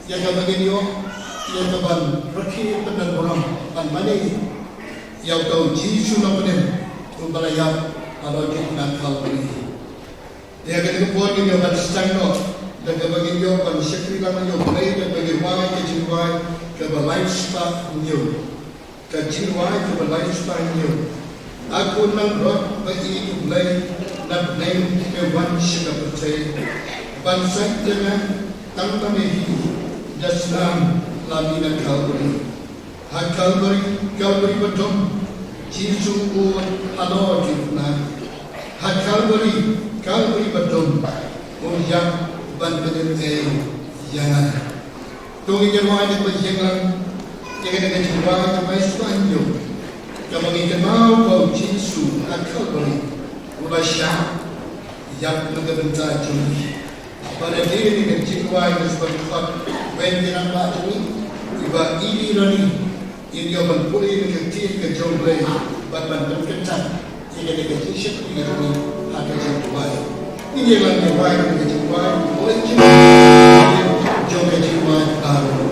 yang bagi dia yang kaban rakhi penan orang pan mani yang tahu Yesus nama dia membalayap kalau kita nak hal ini dia kata buat ini orang sedang no dan bagi dia pan sekali lama dia boleh dan bagi wai ke jiwai ke lifestyle new ke jiwai ke lifestyle new aku nang rot bagi mulai nak name ke wan syaka percaya bangsa dengan tanpa mehi dasam lamina Calvary Calvary betul Yesus pun halo jumlah Calvary betul yang bantuan yang tunggu jemaah berjalan jangan dengan jemaah sampai sepanjang kalau kita mau kau Yesus Calvary mulai syah yang mengebentar jumlah pada diri dengan jemaah yang seperti Benjamin Batu iba ini rani ini orang pulih kecil kejauh lagi bahkan berkecat jika dia kecil ini rani ada jemaah ini yang jemaah dengan jemaah boleh jauh jemaah baru.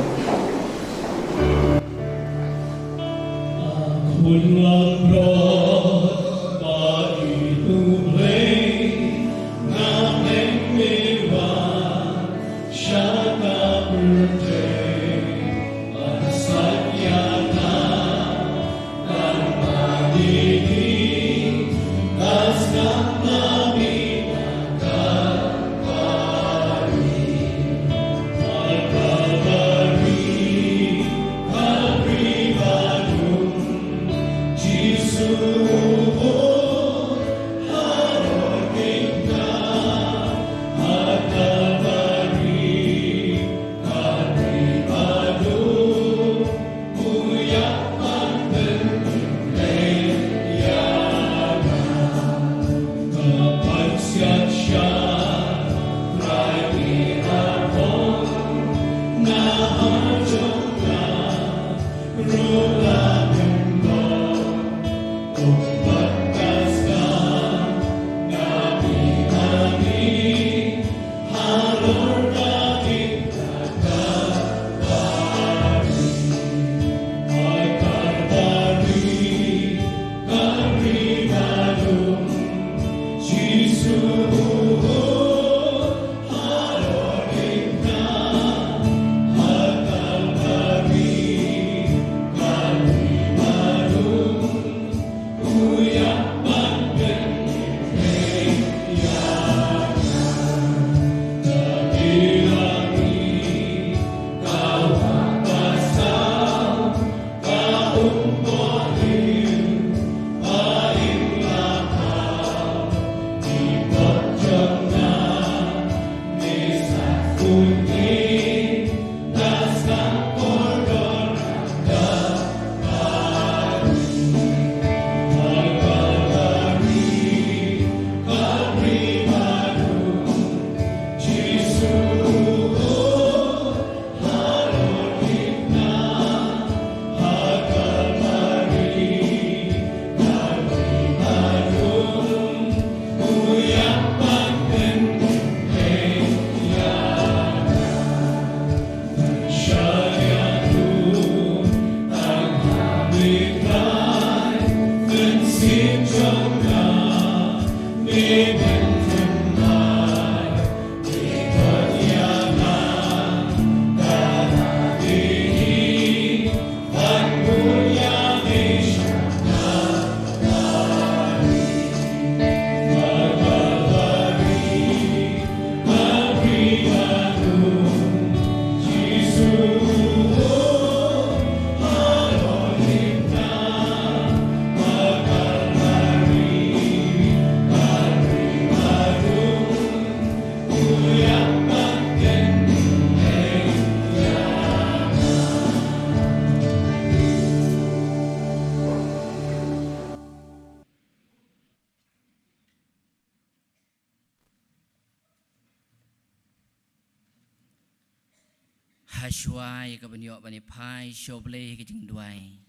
Hashwai ke banyok bani pai shobleh ke jeng duai.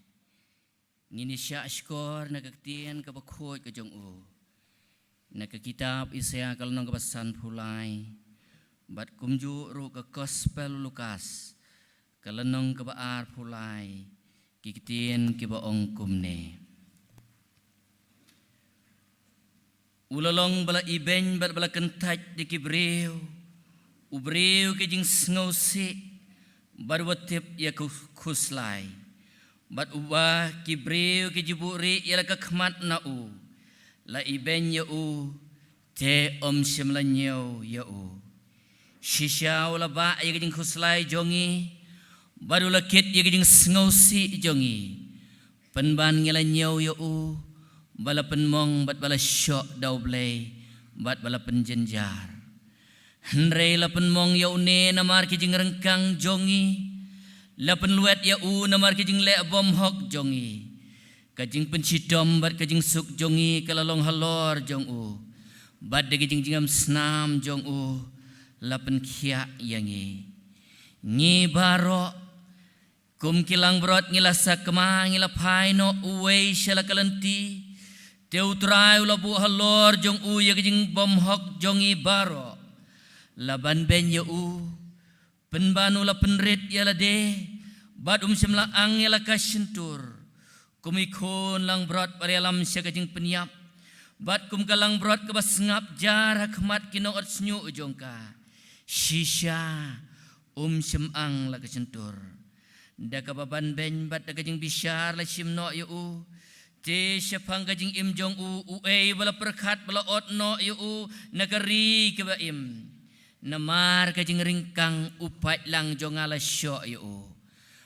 Ngini syak skor na kektian ke bakhoi ke jong u. Na ke kitab Isaiah kalau nang kepesan pulai. Bat kumju ru ke gospel Lukas kalanong kabaar pulai kikitien kibaong kumne ulalong bala iben bat bala kentaj di kibreu ubreu ke jing sngosi bat watip ya kuslai bat ubah kibreu ke jiburi ya la kakmat na u la iben ya u te shimlanyo ya u shisha wala ba ya ke jing kuslai jongi baru lakit ya ke jing sngosi jongi penban ngelanyo ya u bala penmong bat bala syok dau blay bat bala penjenjar Hendrei la penmong ya une namar ki jing rengkang jongi la penluet ya u namar ki jing le bom hok jongi kajing pencidom bat kajing suk jongi kalalong halor jong u bat de ki jing jingam snam jong u la penkhia yangi ngi baro kum kilang brot ngila sakma ngila paino uwe shala kalanti teu trai ula bu halor jong u ya jing bom hok jongi baro laban ben ya u penbanu la penrit ya la de bat simla ang ya la kasentur kumikon lang brot parelam sya jing penyap bat kum kalang brot ke bas ngap jar hakmat kino ot snyu jongka shisha simang la kasentur da kababan ben bat da jing bisyar la simno ya u te syapang kajing im jong u bala perkat bala otno yu nagari ke ba im namar kajing ringkang upat lang jong ala syo yu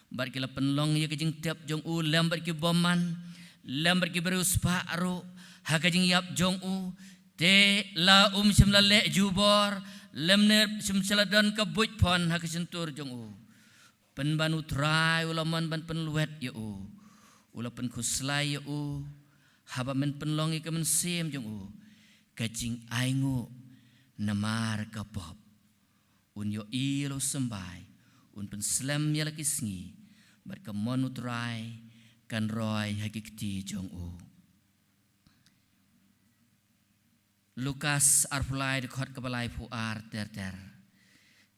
bar kila penlong ya kajing tiap jong u lambat ki boman lambat ki berus paru ha kajing yap jong u te la simla le jubor lemne simsaladon ka buj pon ha kasentur jong u penbanu trai ulaman ban penluet yu ulapan kuslai u haba men penlongi ke men sim jong u kajing aingu namar kapop un yo ilo sembai un pen slam ya laki sngi bar ka monutrai kan roy hakikti jong u Lukas arfulai de khot kabalai pu ar ter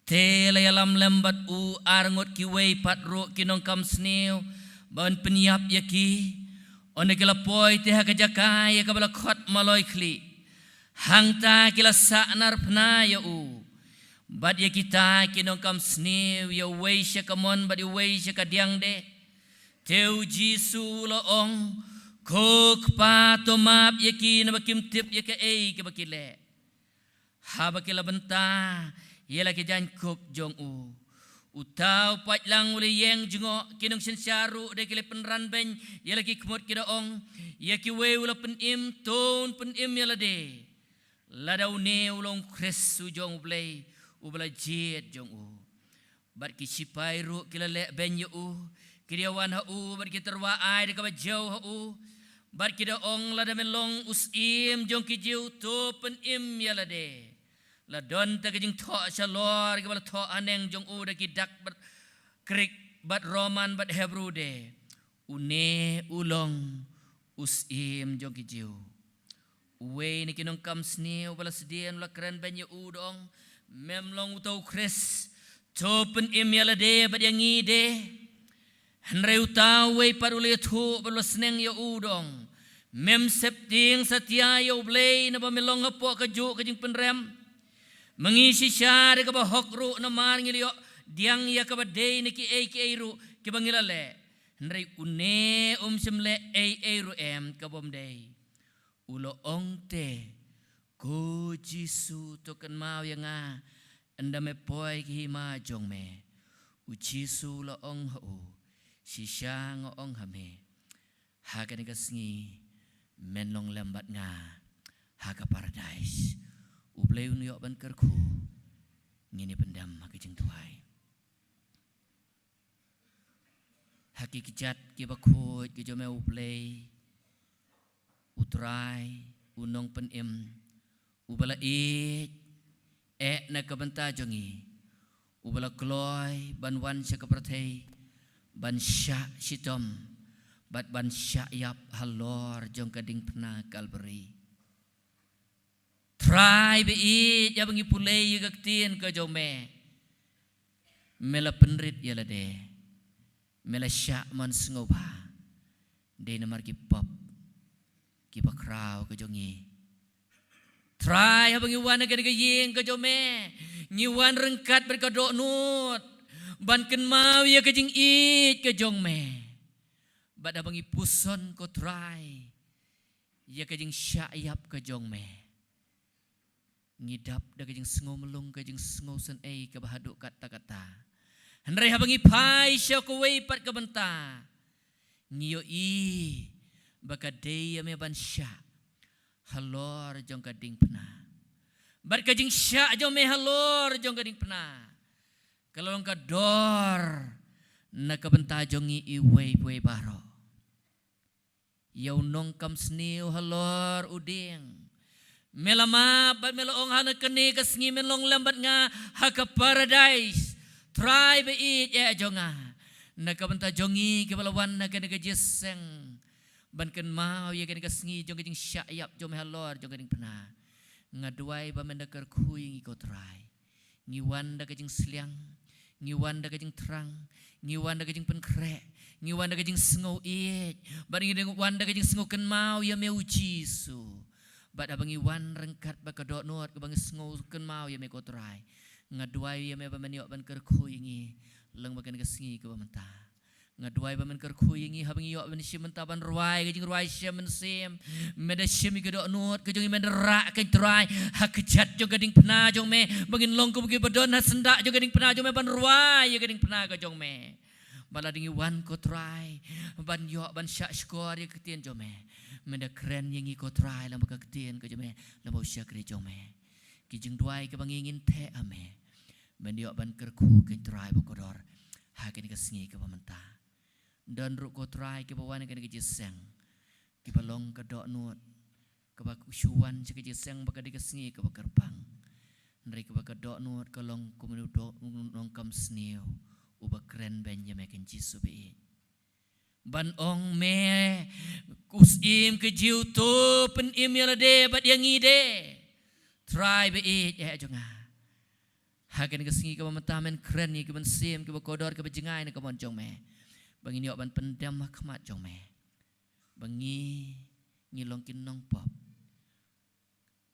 te layalam lembat u arngot ki wei patro kinong kam sneu ban penyap yaki one kila poi te hakajaka ya kabala khot maloi khli hangta kila sanar pna ya u bad ya kita kinong kam sneu ya weisha kamon bad ya weisha kadiang de teu jisu lo ong kok pa to map yaki na bakim tip ya ke ke bakile ha bakila benta ya laki jan kop jong u utau pat lang ule yeng jungo kinong sensyaru de kile penran ben ya lagi kemot kira ong ya ki we ula pen im ton pen im ya lade ladau ne ulong kres jong blay ubla jet jong u bat ki sipai ru kila le ben yu kiriawan ha u bat ki terwa ai de ka jau ha u bat ki da ong lada melong usim jong ki jiu to pen im ya lade la don ta kajing tho shalor ke bala tho aneng jong u da ki dak bat krik bat roman bat hebrew de une ulong usim jong ki jiu we ni kinong kam sni bala sedien la kren ben ye u dong mem long utau kres topen im ya la de bat yang ngi de henre utau we parule thu bala sneng ye u dong mem septing satya yo blay na ba melong apo ka ju kajing penrem mengisi syar ke bah hokru namar ngilio diang ya ke badai niki ki ru ke bangilale nrei une semle ru em ke bom dei ulo ongte ko jisu to kan mau yang a anda me poi ki ma jong me u jisu lo ong ho si syang ong ha me ha ka ni kasngi menlong lambat nga ha ka paradise ublay unyo ban kerku ngini pendam hakijeng tuai hakikijat ki bakut ki jome ublay utrai unong penim ubala na kabanta jongi ubala kloy banwan sa kapratay ban sya sitom bat ban sya yap halor jong kading pna kalbari try be ya bangi pulay gaktin ka jome mela penrit yala de mela syak man sengoba de namar ki pop ki bakrau ke jongi try habang iwan na ganag yeng ke jome nyiwan rengkat berkadok nut ban ken mau ya ke jing it ke jong me bad habang ipuson ko try ya ke jing syayap ke jong me ngidap da ke jing sengo melung ke jing sengo sen ke bahaduk kata-kata Henry habang ipai siya ko way pat ka banta. Ngiyo baka day me ban siya. Halor jong kading pena. Bar kajing siya jong me halor jong kading pena. Kalau ka dor na kabanta jong iway baro. Yaw nong kam sniw halor uding. Melama bat melong hana kene kasngi melong lambat nga haka paradise. Try be it ya jonga nakabanta jongi ke balawan na kene jeseng ban ken mau ya kene kasngi jong jing syayap jom halor jong kading pena ngaduai ba mendakar kuing ko try ngiwan da kajing sliang ngiwan da kajing terang ngiwan da kajing penkre ngiwan da kajing sengo it ban ngiwan da kajing sengo ken mau ya me uji su bat abang iwan rengkat ba kadok not ke bang sengo ken mau ya me ko try ngaduai ya me ba meniok ban kerkuingi leng bagan kesingi ke bamenta ngaduai ba men kerkuingi habang iok ban sim menta ban ruai ke jing ruai sim men sim meda sim ke dok nut ke jong men rak ke try hak kejat jong gading pena jong me bangin long ko bagi badon ha sendak jong gading pena jong me ban ruai ya gading pena ke jong me bala dingi wan ko try ban yok ban syak skor ya ketien jong me meda keren yengi ko try lam ka ketien ke jong me lam usya kre jong me ki jing duai ke bangingin te ame mendiok ban kerku ke try bokodor ha ke ke singi ke pamenta dan ru ko try ke bawan ke jeseng ki balong ke dok nut ke bak syuan ke jeseng bak ke singi ke bakerbang ndri ke bak dok nut ke long ku menudok nong kam sniu u bakren ben ya meken jisu be ban ong me kusim ke jiu tu pen im ya de bat yang ide try be it ya jonga hagen ke singi ke mentamen keren ni ke ben sim ke kodor ke bejengai ne ke mon jong me bangi ni ban pendam khmat jong me bangi ngilong kin nong pop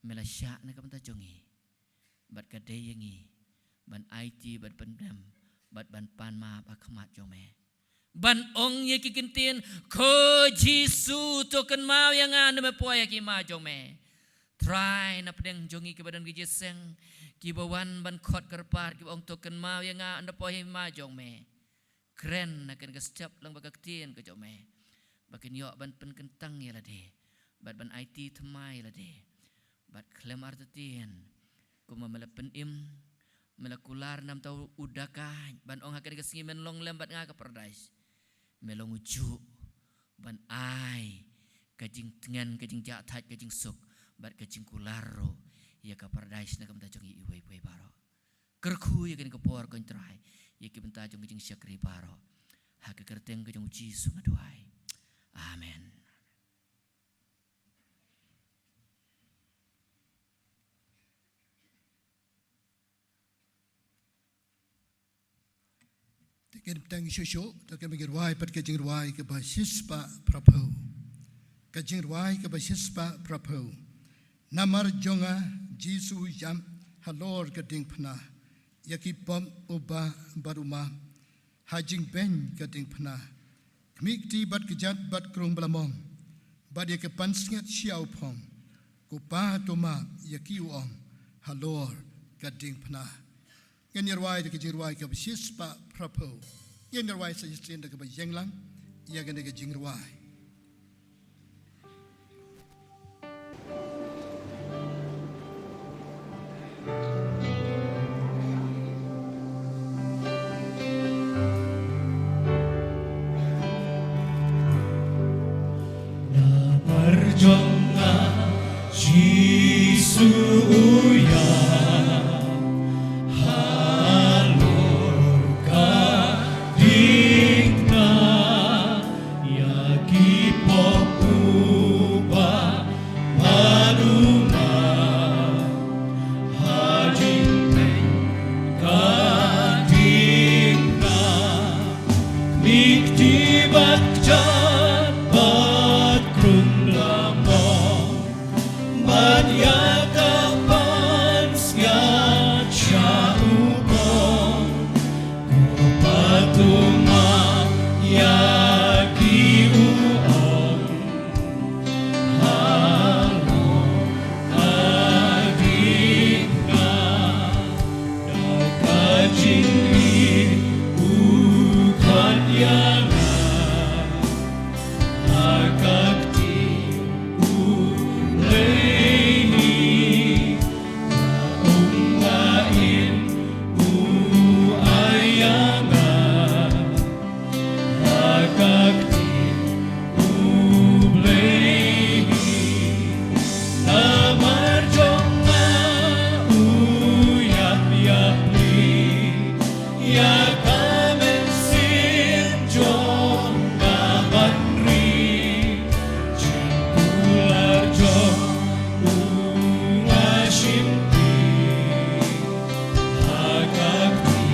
mela syak ne ke menta jongi bat ka de yangi ban IT bat pendam bat ban pan ma ba khmat jong me ban ong ye ki kintin ko jisu to ken mau yang an me poya ki ma jong me try na pedeng jongi ke badan ke jeseng ki bawan ban khot kerpar ki ong token mau yang anda pohi ma jong me keren akan ke step lang bagaktin ke jong me bakin yo ban pen kentang ya la de bat ban IT thmai la de bat klem artien ku mamela pen im melekular nam tau udaka ban ong akan ke singi men long lembat nga ke paradise melong uju ban ai kajing tengan kajing jathat kajing suk bat kajing kularo ya ka paradise na kamta jong iway baro kerku ya kan kepor kon try ya ki benta jong jing syakri baro ha ka kerteng ke jong jisu ngaduai amen Tekan tang shosho tekan bagi ruai pat ke jing ruai ke basis pa prapo ke jing ruai ke basis pa prapo namar jonga jisu jam halor keding pena yaki pom uba baruma hajing ben keding pena mikti bat kejat bat krung belamom bad yaki pansngat siau pom kupa toma yaki uom halor keding pena ngenirwai de kejirwai ke besis pa prapo ngenirwai sajistin de ke bajenglang ya gane ke jingirwai Jonga Jisu ya halor ka dikna ya iktibat jabat krum lamong Banyakapan siat syaupon Kupatuma yaki uong Halo adikna Dakajingli bukan yana Agakti ulehi Naungain uayanga Agakti ulehi Namarjonga uyap-yapli Ya kamen sinjong namanri Cikular jong ungasimpi Agakti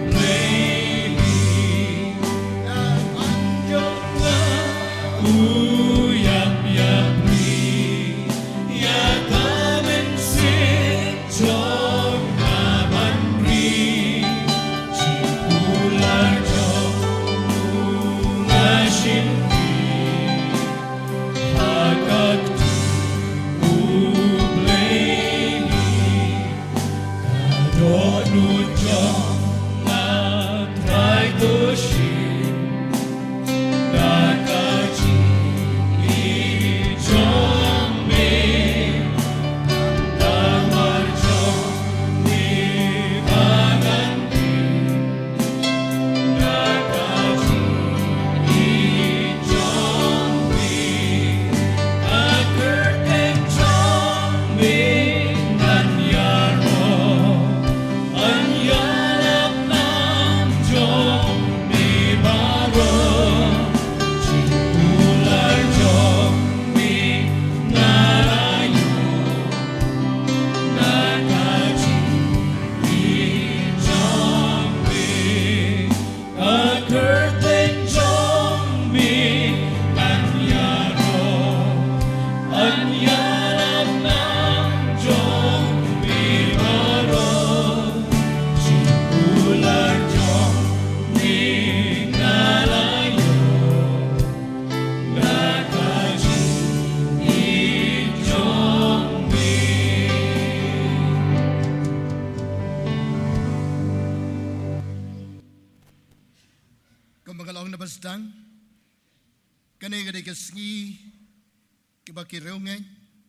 ulehi Namanjonga uyap-yapli Ya kamen sinjong namanri Cikular jong ungasimpi Agakti ulehi Kadonut jong natray toshin Nakaji ijong me Damar jong nibanganti Nakaji ijong me Akerteng jong me Nanyaro Anyanap ng jong me baro Cikular jong me narayo Nakaji ijong me Akerteng jong me Nanyaro Anyanap ng jong me baro Cikular jong me nalayo Nakaji ijong me Kumagalaong nabasdang, kanay gaday kasngi, kibakireungay,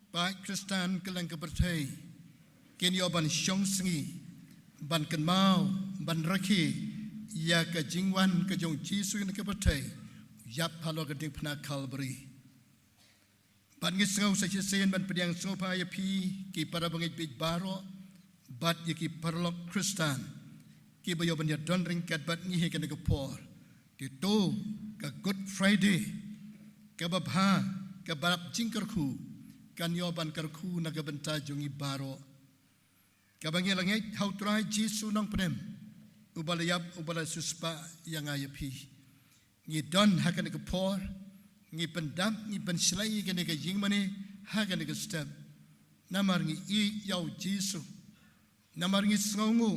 baik Kristan kelang kepercay, kenyo ban syong sengi, ban kenmau, ban raki, ya ke jingwan ke jong Jisu yang kepercay, yap halo ke ding pena Calvary. Ban ngisngau sajasen ban pediang sopa ya pi, ki para bangit big baro, bat ya ki parlok Kristan, ki bayo ban ya don ringkat bat ngihe ke negapor. Itu ke Good Friday, ke babha, ke barap jingkarku, kan yoban karku naga benta jungi baro. Ke bangi langit hau turai Jisu nang penem, ubalayap ubala suspa yang ayapi. Ngi don hakan ke por, ngi pendam ngi pensilai ke nega jingmane hakan ke step. Namar ngi i yau Jisu, namar ngi sngongu,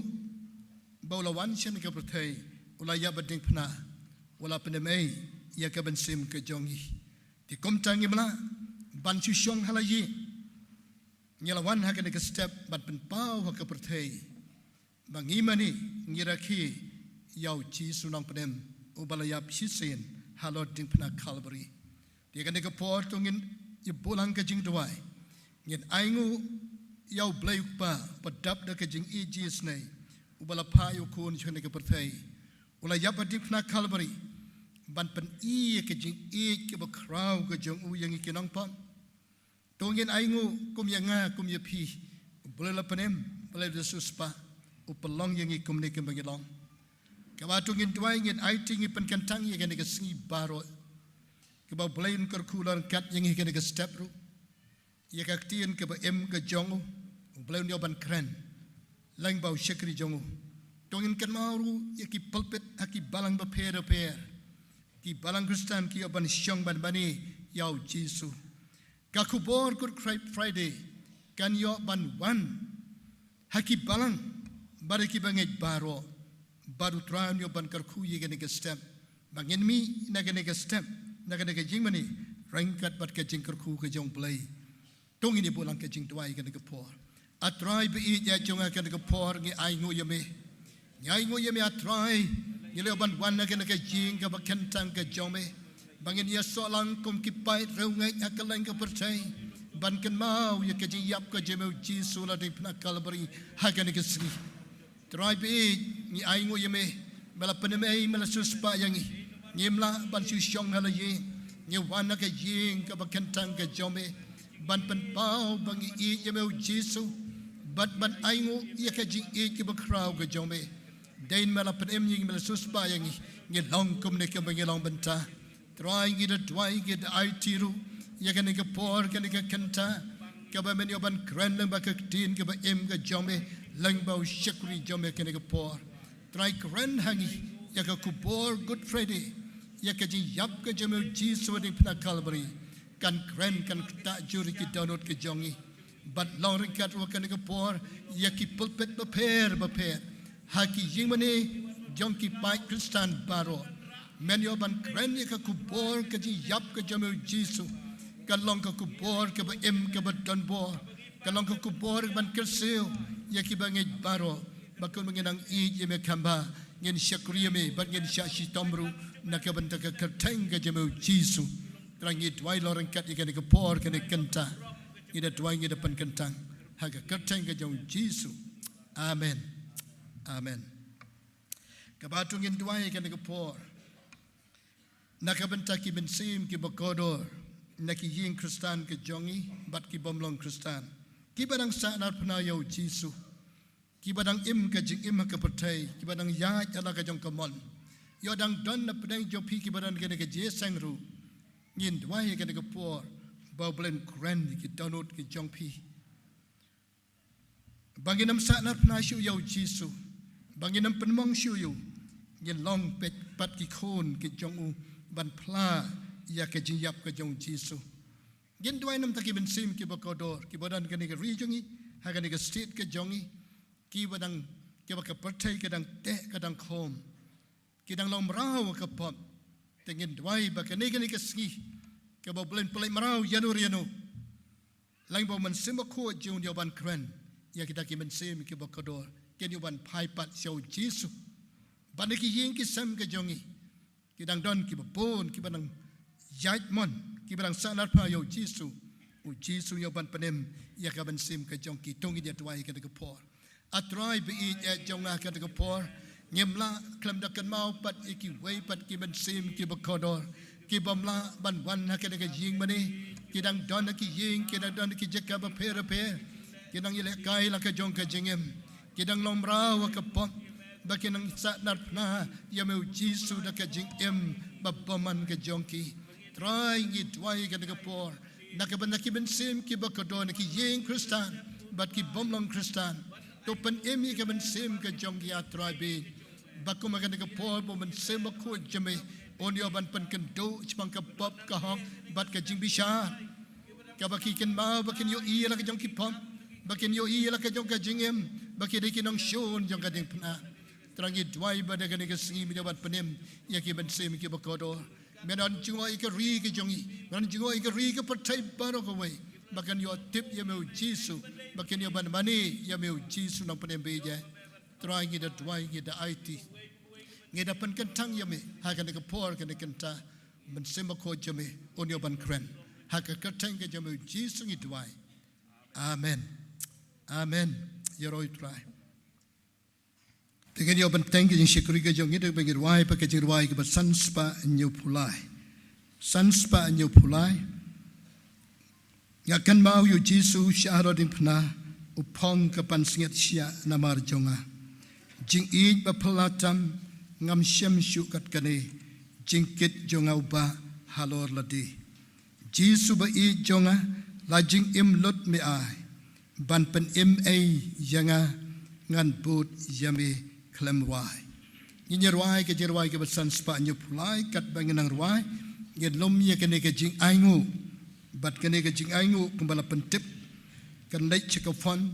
baulawan sian ke pertai, ulayap bading pena. Wala penemai ia ke bensim ke jongi di komtangi mala ban syong halayi nyalawan hakan ke step bat penpau hak pertai bangimani ngiraki yau Jisu nang penem ubalayap sisen halot ding pena Calvary dia kan ke por tungin i bulang ke jing duai ngin aingu yau blai pa padap da ke jing i jisnai ubala payu kun chone ke pertai ulayap ding pena Calvary ban pen i ke jing i ke bakrau ke jong u yang ikinang pam tungin aingu kum yanga kum yapi boleh la penem boleh desuspa upelong yang ikum ne ke bangilong kabatungin tuai ngin ai tingi pen kantang yang ke singi baro ke ba boleh kerkulan kat yang ke step ru ya kaktien ke ba em ke jong boleh nyoban kren lang bau syekri jong tongin kan mauru ya ki pulpit haki balang beper ki balang Kristen ki oban syong ban bani yau Jesu ka kubor Good Friday kan yo ban wan haki balang bari ki bangai baro baru tran yo ban karku ye gane gestem bangin mi na gane gestem na gane ke jing mani rangkat bat ke jing karku ke jong play tong ini bolang ke jing tuai gane ke por atrai be ya jong gane ke por ngi ai ngo ye me nyai ngo ye me atrai ye le ban wan na gane ke jing ke baken tang ke jong me bangin ya solang kum ki pai reu ngai akalang ke percai ban kan mau ye ke jing yap ke jemeu Jesu la de pna kalbari ha gane ke sri trai be ni ai ngo ye me mala penemei mala suspa yangi nyemla ban su syong hala ye ni wana ke ying ka bakentang ke jome ban pen pau bangi i ye meu Jesu bat ban ai ngo ye ke jing i ke bakrau ke jome dain mala penem ying mala suspa yangi ni long kum ne ke bangi long benta trai gi de twai gi de ai tiru ye ke ne ke por ke ne ke kenta ke ba men yo ban kran lang ba ke tin ke ba em ke jome lang ba shakri jome ke ne ke por try grand hangi yaka kubor Good Friday yaka ji yap ke jemeu Jesu di pna Calvary kan grand kan ta juri ki download ke jongi but long rinkat wa kan ke por yaki pulpit beper haki jingmani jonki pai Kristen baro men yo ban grand yaka kubor ke ji yap ke jemeu Jesu kan long ke kubor ke ba em ke ba donbo kan long ke kubor ban kersil yaki bangai baro bakul mengenang i yeme kamba ngin syakriya me bat ngin syashi tomru nakabanta ka kerteng ka jemeu Jesu trangi twai loreng kat ikan ke por kan kenta ida twai ngida pan kentang haga kerteng ka jemeu Jesu amen kabatu ngin twai kan ke por nakabanta ki bensim ki bakodor naki yin Kristen ke jongi bat ki bomlong Kristen ki badang sa nar pnayo Jesu ki badang im ka jing im ka pertai ki badang ya ala ka jong kamon yo dang don na pedang jo pi ki badang ke ke je sangru ngin dwai ke ke por ba blen grand ki download ki jong pi banginam sa na na shu yo Jesu banginam penmong shu yo ngin long pet pat ki khon ki jong u ban pla ya ke jing yap ka jong Jesu ngin dwai nam ta ki ben sim ki bakodor ki badang ke ke ri jongi ha ke ke state ke jongi ki badang ke baka pertai ke dang te ke dang khom ki dang lom rau ke pop tengin dwai baka ne ke ski ke ba blen play marau yanu lang bo man sim ko jun yo ban kren ya kita ki men sim ki bakodor ke ni ban pai pat show Jesu ban ki yin ki sam ke jongi ki dang don ki ba bon ki badang yait mon ki badang sanat pa yo Jesu u Jesu yo ban panem ya ka ban sim ke jong ki tongi dia dwai ke por atrai be e jonga ka ke por nyemla klam da kan mau pat iki wei pat ki ben sim ki bakodor ki bamla ban wan ha ke jing mani ki dang don ki ying ki dang don ki jeka ba per ki dang ile kai la ka jong ka jingem ki dang lom raw ka pop ba ki nang sa nat na ya meu Jesu da ka jing em ba baman ka jong ki trai ngi twai ka ke por na ka ban ki ben sim ki bakodor ki ying Kristen bat ki bomlong Kristen to pen emi ke ben sim ke jong ya tribe baku makan ke por bo ben sim ko jeme on yo ban pen ken do chpang ka pop ka hong bat ka jing bisha ka baki ken ma bakin yo i la ka jong ki pom bakin yo i la ka jong ka jingem baki de kinong shon jong ka ding pna trangi dwai ba de ke singi mi bat penem ya ki ben sim ki bakodo menan jungo i ka ri ke jongi menan jungo i ka ri ke pertai baro ko wei bakan yo tip ya meu Jesu bakan yo ban mani ya meu Jesu nang penem beja try ngida dwai ngida IT ngida pen kentang ya me ha kan ke por kan kenta men sema ko jame on yo ban kren ha ka keteng ke jame Jesu ngi dwai amen yo roi try tegen yo ban teng ke jing shikri ke jong ngida bengir wai pa ke jing wai ke ba sanspa nyu pulai ngakan mau yu Jesu syaharodin pna upong kapan singet sia namar jonga jing ij ba pelatam ngam syam syukat kane jingkit jonga uba halor ladi Jesu ba ij jonga la jing im lot me ai ban pen im ai yanga ngan but yame klem ruai. Ini ruai ke besan spa nyu pulai kat banginang ruai. Ngin lom ye kene ke jing aingu. Bat kene ke jing aingu kembala pentip. Kan naik cekafon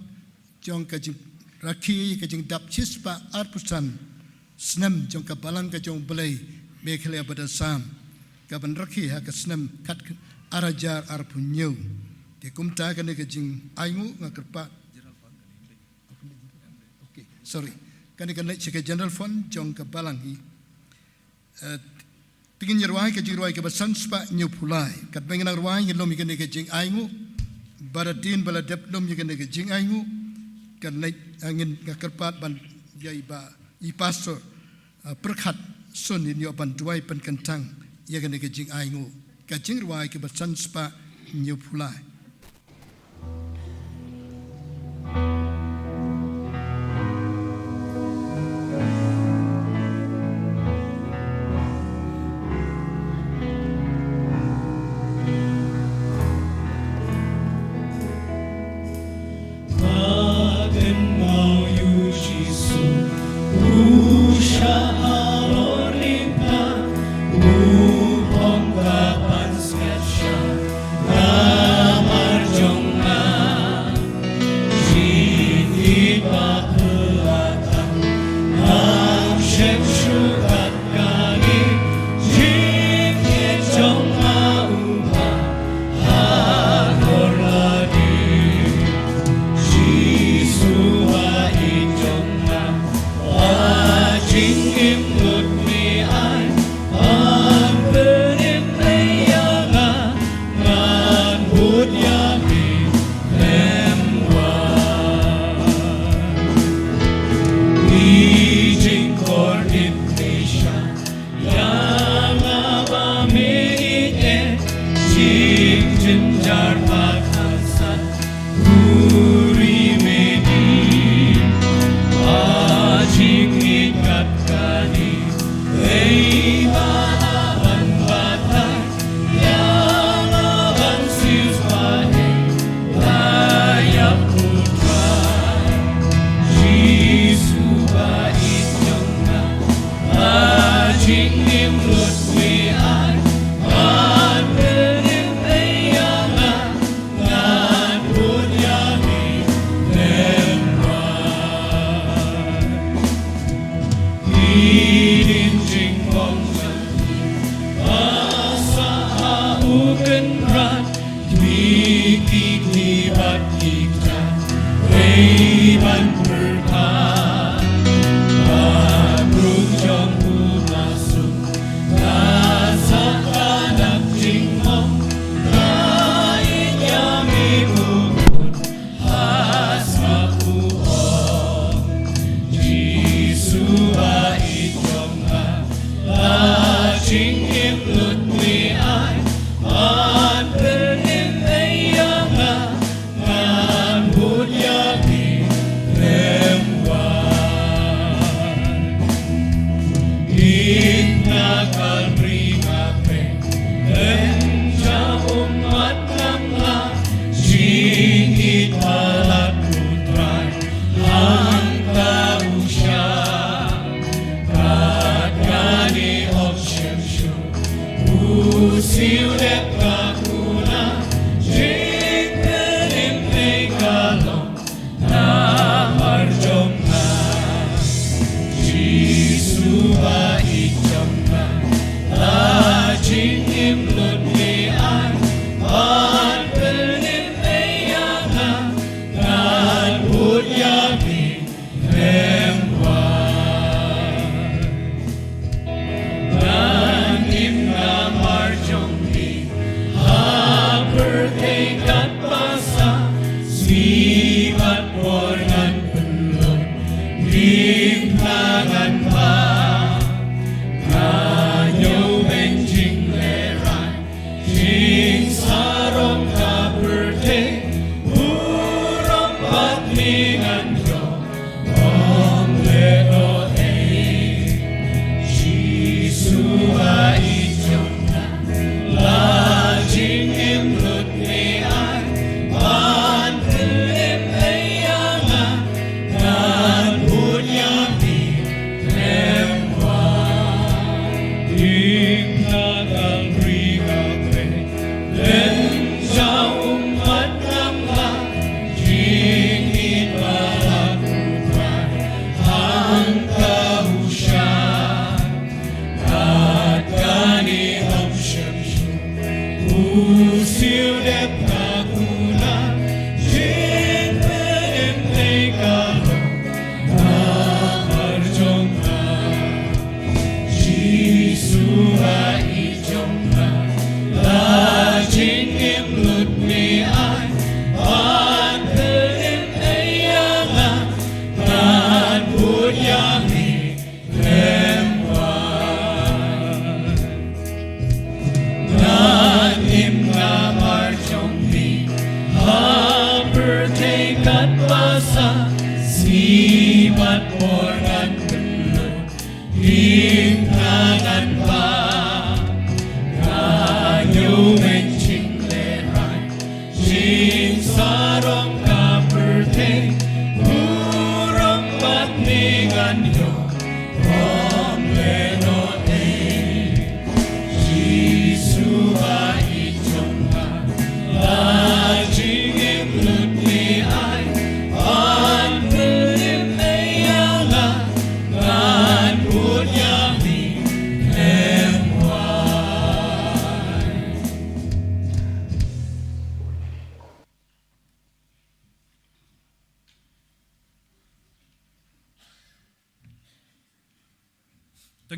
jong ke jing rakhi ke jing dap cispa arpusan. Senam jong ke balang ke jong belai mekhle badasam. Kaban rakhi ha ke senam kat arajar arpunyu. Ke kumta kene ke jing aingu ngakerpa. Okay, sorry. Kene ke naik cekaf general fund jong ke balang hi. Tingin ruai ke jing ruai ke besan spa nyu pulai. Kat bengenang ruai ngilom kene ke jing aingu. Baradin bala deplom kene ke jing aingu. Kan naik angin ngakerpat ban yai ba I pastor perkhat sun in yo ban duai pen kentang ya kene ke jing aingu. Ka jing ruai ke besan spa nyu pulai.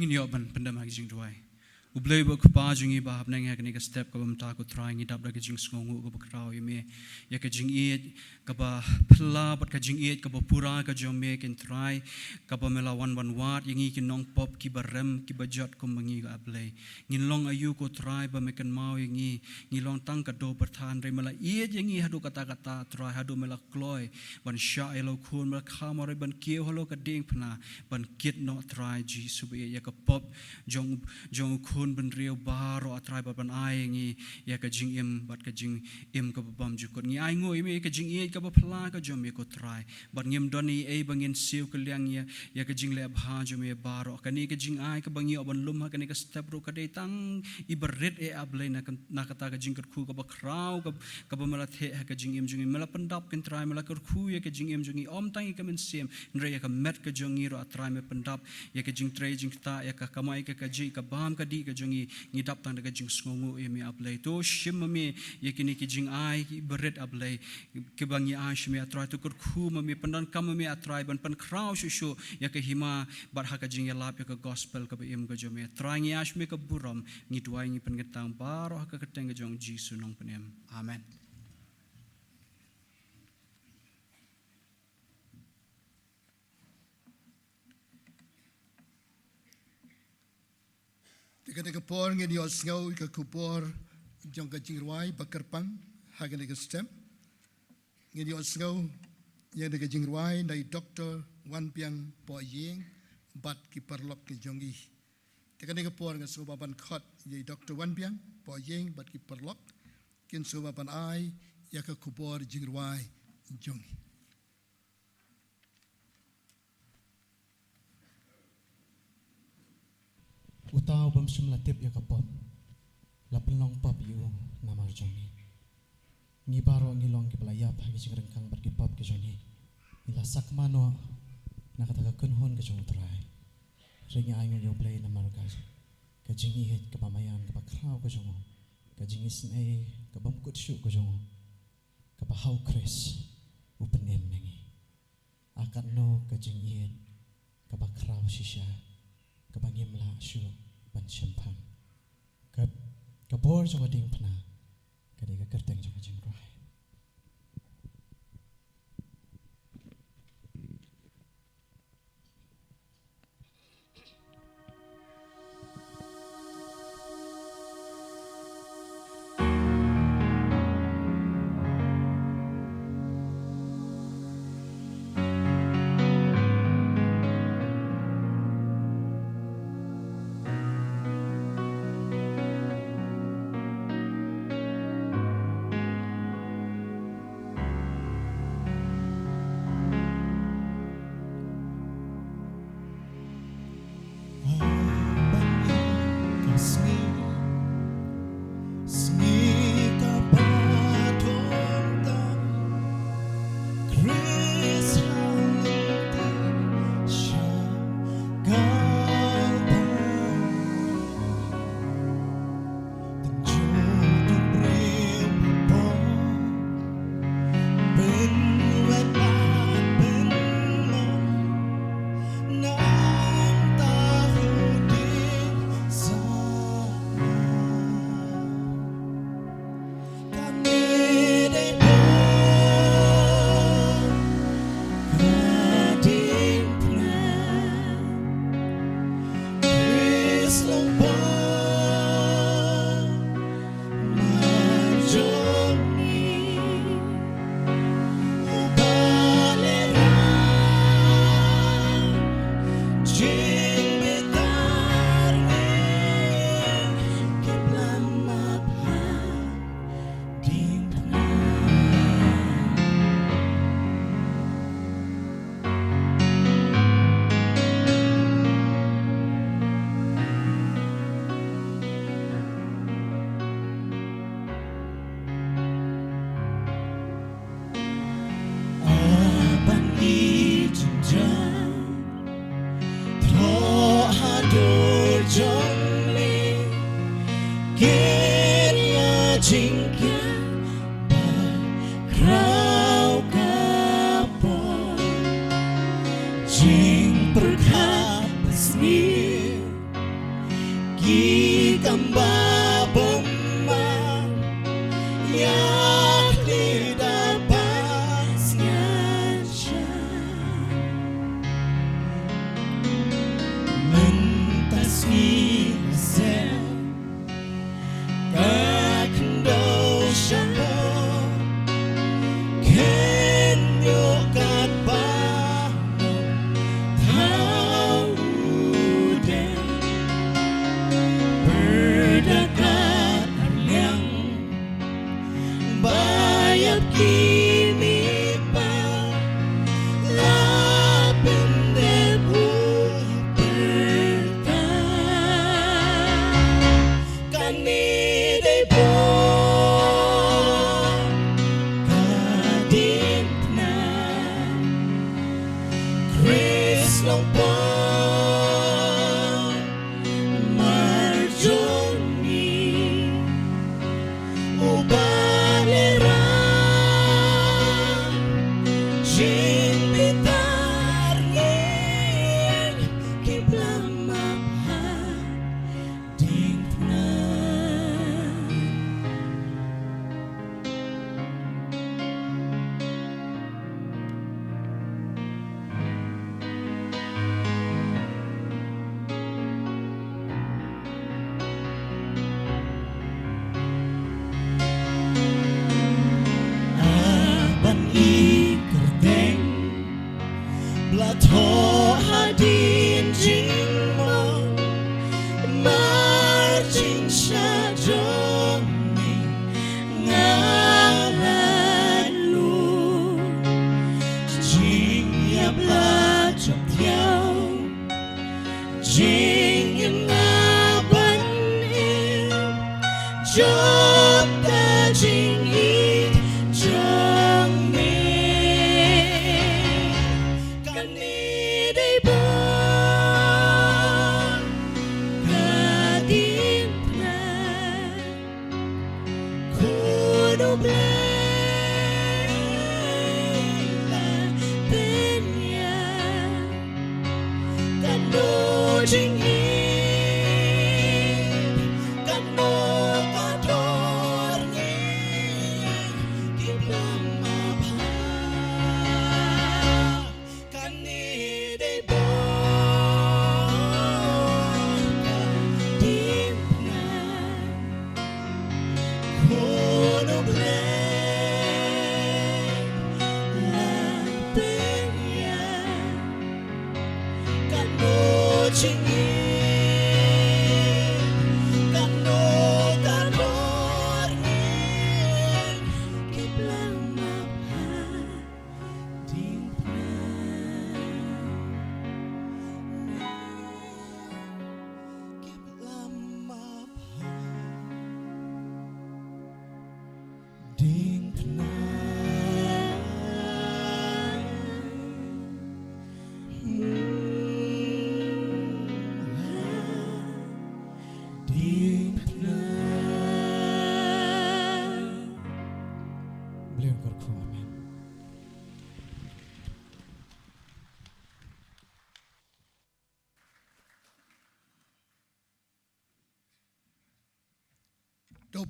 Pengin yo ban pendam agi jing duai. Ublei ba kupa jingi ba hab nang ha kani ka step ka bam ta ko try ngi dap da ka jing sngongu ka ba kraw yeme ya ka jing it ka ba phla bat ka jing it ka ba pura ka jong me ken try ka ba mela wan wat yangi ki nong pop ki ba rem ki ba jot ko mangi ka ablei ngin long ayu ko try ba me kan mau yangi ngi long tang ka do perthan re mela it yangi hadu kata kata try hadu mela kloy ban sha elo khun mela khamore ban keu halo ka ding phna ban kit no try ji sub ya ka pop jong khun ban rio baro atrai ban ai ngi ya ka jing im bat ka jing im ka bam ju ko ngi ai ngoi me ka jing e ka ba phla ka jom me ko try ban ngim doni e bangin siu ka liang ya ka jing le bha jo me baro ka ni ka jing ai ka bangi ban lum ha ka ni ka step ro ka de tang i berit e ablei na kata ka jing ka khu ka ba kraw ka ba mala the ha ka jing im jungi mala pandap ken try mala ka khu ya ka jing im jungi om tang i ka men sim nre ya ka met ka jongi ro atrai me pandap ya ka jing tray jing ta ya ka kamai ka ji ka bam ka di ka jongi ngi dap tang ka jing sngongu e me ablei to shim me ye kini ki jing ai ki berit ablei ke bangi ai shme atrai to kur khu me pandan kam me atrai ban pan kraw shu ya ka hima bar ha ka jing ya lap ya ka gospel ka im ka jome trai ngi ash me ka buram ngi tuai ngi pan getang baro ha ka keteng ka jong jisu nong penem amen. Tika por ngi yo sngau ka kupor jong ka jingruai bakarpang hagan ka stem ngi yo sngau yang ka jingruai dai Dr. Wan Piang po ying bat ki perlok ki jongi tika por ngi so ban khot ye Dr. Wan Piang po ying bat ki perlok kin so ban ai ya ka kupor jingruai jongi Utau bam sum latip ya kapop la pelong pop yu namar jongi ngi baro ngi long ki pelayap hagi singreng kang bar ki pop ki jongi ila sakmano na kata ka kun hon ka jong trai ringi ayo yo play namar ka jingi het ka pamayan ka kraw ka jongo ka jingi snai ka bam kut shu ka jongo ka pa hau kris upen em nangi akat no ka jingi het ka ba kraw shisha ka bangim la shu ban champang ka bor jong ding phna ka de ka kerteng jong jing rai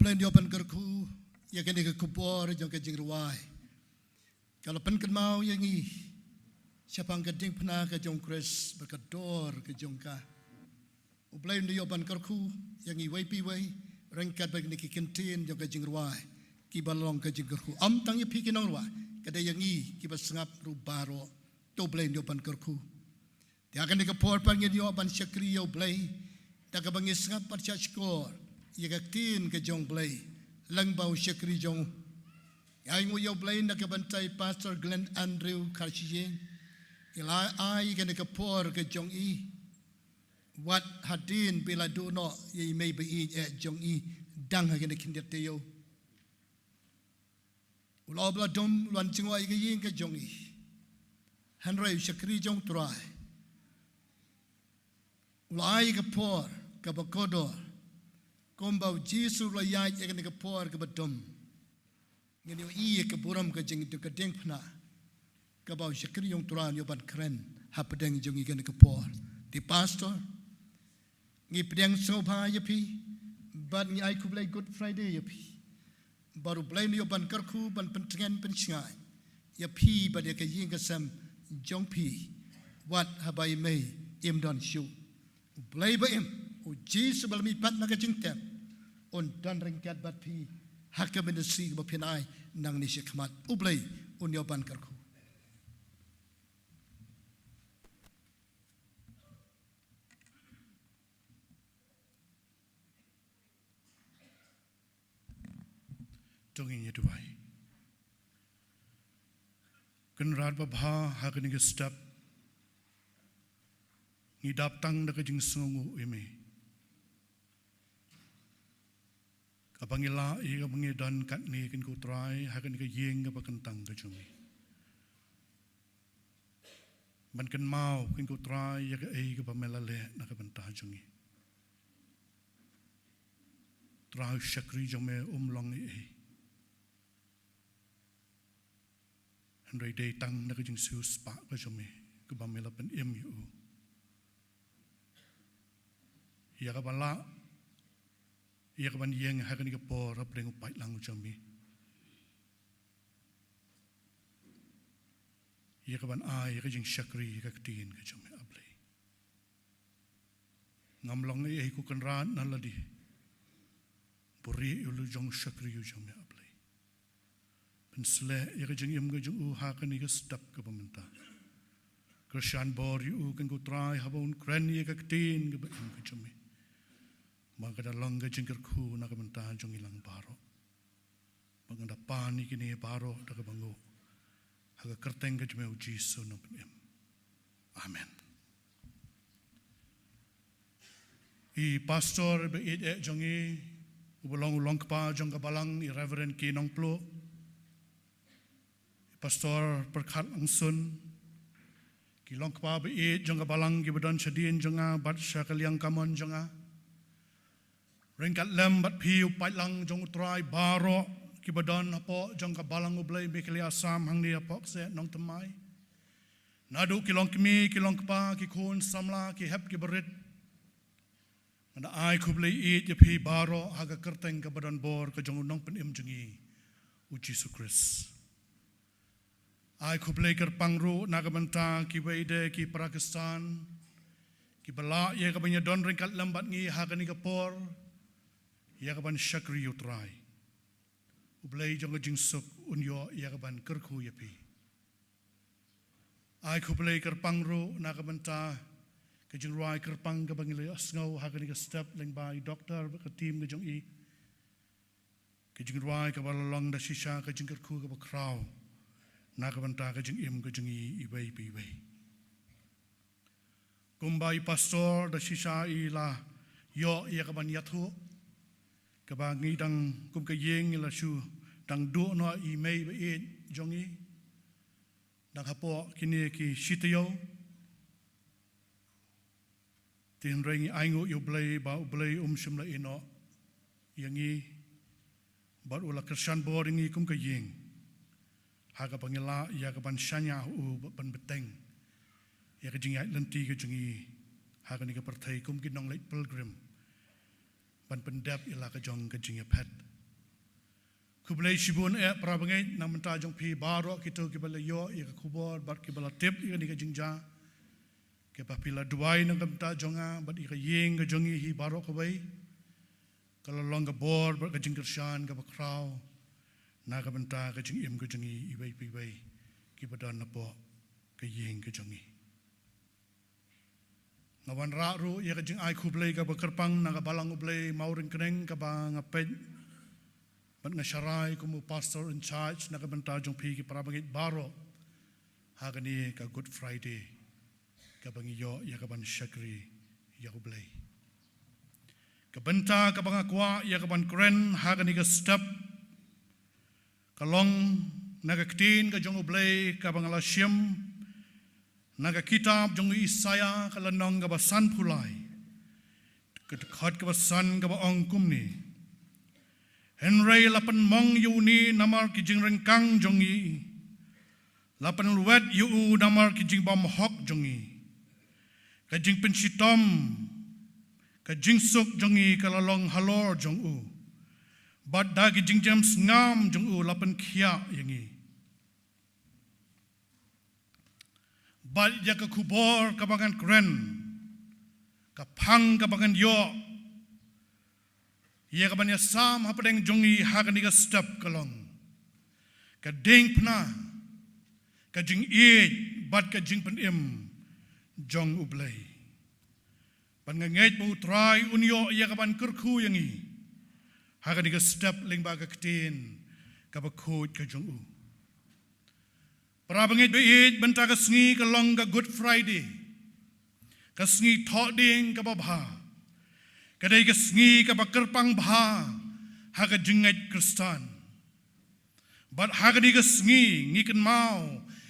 Plan di open kerku, ya kini ke kupor jong ke jingruai. Kalau pen kenmau yang i, siapa ang keding pernah ke jong kres berkedor ke jong ka. Plan di open kerku, yang i wai pi wai, rengkat bagi niki kentin jong ke jingruai, kibalong ke jingkerku. Am tang i pikin ang ruai, kada yang i kiba sengap rubaro, to plan di open kerku. Dia akan dikepor panggil di open syakri yo play, tak kebangi sengap percaya skor. Yagatin ke jong play lang bau syakri jong ay mo yo play na kabantay Pastor Glenn Andrew Kharshiing ila ay kan ke por ke jong i wat hadin bila duno ye may be jong i dang ha kan kindet yo ulo bla dom lan chingwa i yin ke jong i hanrai syakri jong try ulo ay ke por ke bakodor Kombau Jisu layai akan dikepor ke bedom. Ngeni iya ke buram ke jeng itu ke deng pena. Kebau syakri yang turan yoban keren. Hapedeng jeng ikan dikepor. Di pastor. ngi pedang soba yapi ban ngi ai kublai Good Friday yapi baru blai ni ban karku ban pentengan pensingai yapi pada ke yin kasam jongpi wat habai mei im don shu blai ba im u Jesus balmi pat maka jingtem on dan ringkat bat pi hakka bendesi ba pinai nang ni shikmat u blai un yo ban karku tungin ye duai kan rat ba bha ha kan ge step ni dap tang da ka jing sungu ime ka bangila e ka bangi dan kat ni kan ku try ha kan ge yeng ka kan tang ka jumi man kan mau kan ku try ya ka e ka ba melale na ka ban ta jungi try shakri jome long e Andai day tang na kajing siu spa ka jome ka ba mela ban emu ya ka bala ya ka ban yeng ha ka ni ka por rap reng pai lang jome ya ka ban ai ka jing shakri ka tin ka jome able ngam long e ku kan ran na ladi puri ulu jong shakri yu jome able pensle ya jeng im gajung u ha kan iga step ka pamenta Kharshiing bor yu kan go try habon kren ye ka tin ka im ka chumi maka da long gajung ku na ka menta jong ilang baro maganda pani kini baro da ka bango ha ka kerteng ka chumi u Jesus no pem amen I pastor be it jongi u long pa jong ka balang I reverend ki nong plo Pastor perkhat angsun kilong kpa be jonga balang ki badon chadin jonga bat syakaliang kamon jonga ringkat lem bat piu pailang jong utrai baro ki badon apo jonga balang ublai bekli asam hang ni apok se nong temai nadu kilong kimi kilong kpa ki kun samla ki hep ki berit mana ai kublai it ye pi baro haga kerteng ka badon bor ka jong nong pen im jongi u Jesus Christ Ai kublai kerpangru nagamanta ki weide ki Pakistan ki bala ye ka banya don ringkat lambat ngi hagani ka por ye ka ban shakri utrai ublai jong jing suk unyo ye ka ban kerku ye pi ai kublai kerpangru nagamanta ke jing rai kerpang ka bangile asngau hagani ka step leng bai doctor ka team ka jong I ke jing rai ka balalong da shisha ka jing kerku ka ba kraw Nakabanta ka jing im ka jing I iway piway. Kumbay pastor da sisa ila yo iya ka ban yathu ka ba ngi dang kum ka yeng ila su dang do no I may ba it jongi dang hapo kini ki sitayo tin ring aingu yo blay ba blay simla ino yangi ba ula Kharshiing boring I kum ka yeng Haga pangila ya ka ban shanya u ban beteng ya ka jingai lenti ka jingi haga ni ka perthai kum ki nong late pilgrim ban pendap ila ka jong ka jingi pet kublai shibun prabangai na menta jong pi baro kito ki bala yo ya ka kubor bat ki bala tip ya ni ka jingja ke papila duai na menta jonga bat I ka yeng ka jongi hi baro ka bai kalau long ka bor bat ka jing Kharshiing ka bakraw Naga benta ka jing im ka jingi iway piway ki badan na po ka yeng ka jingi. Ngawan raru ya ka jing ay kublay ka bakarpang naga balang ublay mauring keneng ka ba ngaped bat nga syaray kumu pastor in charge naga benta jong pi ki parabangit baro hagani ka Good Friday ka bangiyo ya ka ban shakri ya ublay. Ka benta ka bangakwa ya ka ban kren hagani ka step Kalong naga ketin ka jong ublay ka bangala siyam naga kitab jong Isaya kalanong ka basan pulay kedekat ka basan ka baong kumni Henry lapan mong yuni namar ki jing rengkang jong I lapan luwet yu namar ki jing bam hok jong I ka jing pensitom ka jingsuk jongi kalalong halor jong u bat dagi jingjam ngam jong u lapan khia yangi bat ya ka kubor kabangan kren ka phang kabangan yo ya kaban ya sam hapadeng jongi hagani ka step kalong ka ding pna ka jing e bat ka jing pen im jong ublay pan ngait bu try unyo ya kaban kurku yangi hagani ka step ling ba ka ktin ka ba khoj ka jong u para bangit beid benta ka sngi ka long ka Good Friday ka sngi tho ding ka ba bha kadai ka sngi ka ba kerpang bha ha ka jingait Kristan but ha ka di ka sngi ngi kan mau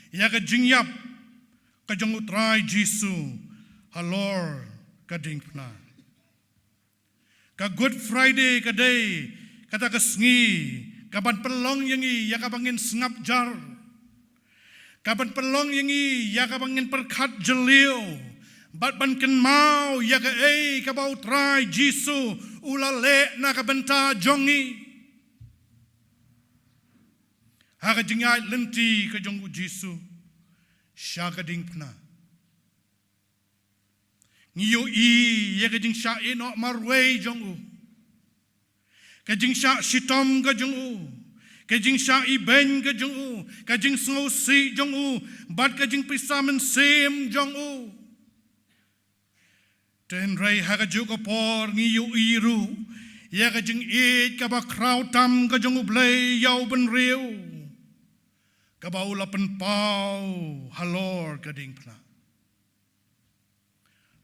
ya ka jingyap ka jong utrai Jisu halor ka ding pna ka Good Friday kadai kata ka sngi ka ban pelong yangi ya ka bangin sngap jar kapan pelong yangi ya ka bangin perkhat jelio bat ban ken mau ya ka ka bau trai Jisu ulale na ka benta jongi ha ka jingai lenti ka jongu Jisu sha ka ding pna ngiyo ya ka jing sha no marwei jongu ka jing sha shitom ka jongu kajing sha iben ka jong u kajing snow si jong u bat kajing pisamen sem jong u ten rai ha ka ju ko por ngi yu iru ya kajing e ka ba kraw tam ka jong u blay yau ben riu ka ba ula pen pau halor ka ding pna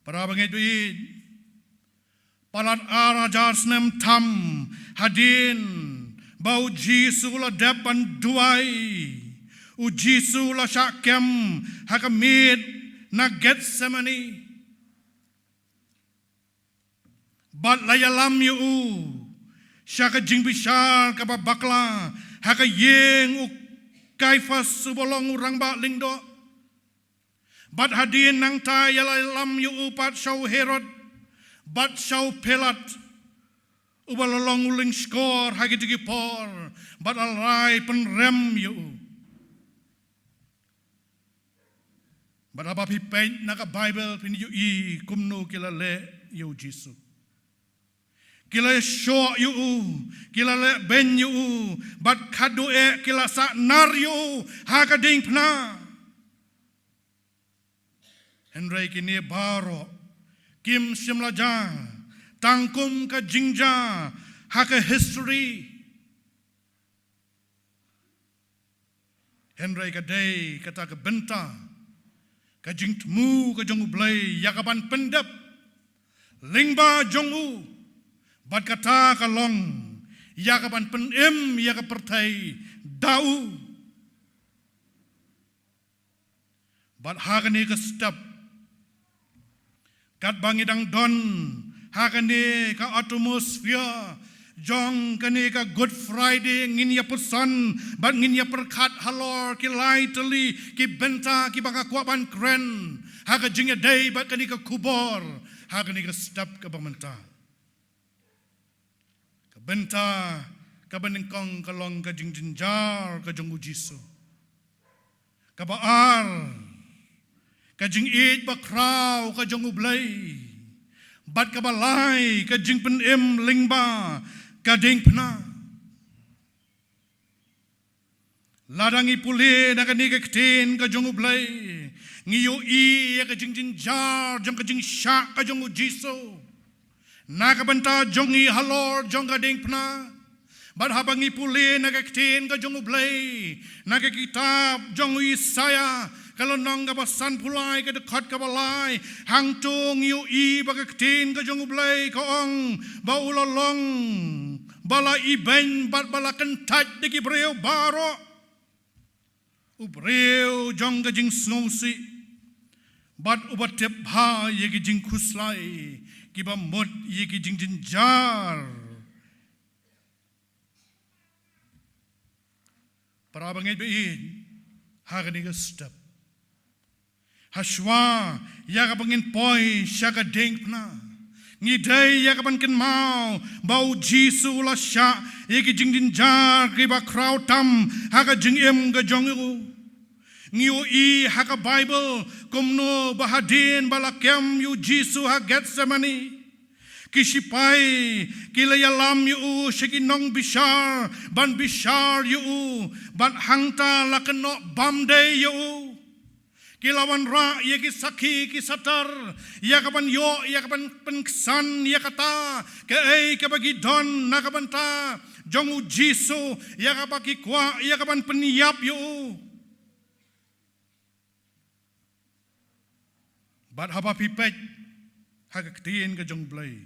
para bangai duit palat arajar snem tam hadin bau Jisu la depan duai u Jisu la syakem hakamid na Getsemani bat layalam yu syaka jing bishar ka bakla haka yeng u Kaifas subolong urang ba lingdo bat hadin nang ta yalam yu pat syau Herod bat syau Pelat ubalolong uling skor hagi digi por bat alrai penrem yu bat apa pipen naka Bible pin yu I kumno kila le yu Jisu kila show yu kila le ben yu bat kadu kila sa nar yu haga ding pna Henry kini baro kim simlaja tangkum ka jingja haka history Henry ka day kata ka benta ka jingtmu ka jongu blay yakaban pendap lingba jongu bat kata ka long yakaban penim yaka pertai dau bat hakani ka step kat bangidang don hakane ka atmosphere jong kane ka Good Friday ngin ya pesan bat ngin ya perkat halor ki lightly ki benta ki baka kwaban kren haka jinga day bat kane ka kubor hakane ka step ka bamenta ka benta ka baningkong ka long ka jingjinjar ka jongu Jisu ka baar ka jing it ba kraw ka jongu blay bat ka balai ka jing pen im lingba ka ding pna ladangi pule na ka ni ka ktin ka jongu blay ngiyo I ka jing jing jar jong ka jing sha ka jongu Jisu na ka banta jongi halor jong ka ding pna bat habangi pule na ka ktin ka jongu blay na ka kitab jongu Isaya kalau nang ka basan pulai ka dekat ka balai hang tung yu I bagaktin ka jong ublay ka ong ba ulalong bala iben bat bala kentat de ki breu baro ubreu jong ka jing snowsi bat ubat tep ha ye ki jing kuslai ki ba mod ye ki jing jinjar para bangai bein ha ka ni ka step Hashwa, ya ka pangin poi, siya ka ding pna. Ngidai ya kapan ken mau bau Jisu la sya ya ki jing din jar ki ba kraw tam ha ka jing em ga jong u ngiu I ha ka Bible kumno bahadin balakem yu Jisu ha Getsemani kisipai kila yalam yu shikinong bishar ban bishar yu ban hangta la keno bamde yu Kilawan ra ya ki sakhi ki satar ya kapan yo ya kapan pengsan ya kata ke ke bagi don na kapan ta jongu Jisu ya kapaki kwa ya kapan peniap yo bat haba pipet hagaktiin ke jong blai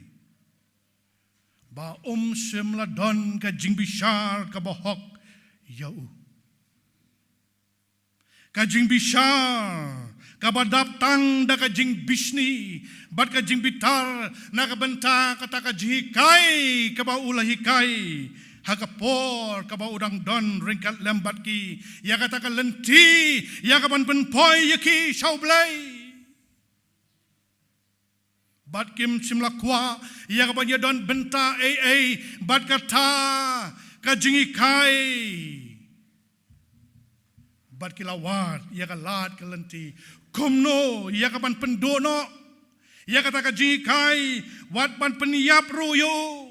ba semla don ke jing bishar ke bohok yo Kajing bishar, kabadap tang da kajing bisni, bat kajing bitar, nakabenta kata kajing hikai, kaba ulah hikai, hakapor, kaba udang don ringkat lembat ki, ya kata kalenti, ya kapan penpoi yaki shaublay. Bat kim simlakwa, ya kapan ya don benta bat kata kajing hikai. Bat kilawat, ya kalat kalenti. Kumno, ya kapan pendono. Ya kata kajikai, wat pan peniap ruyo.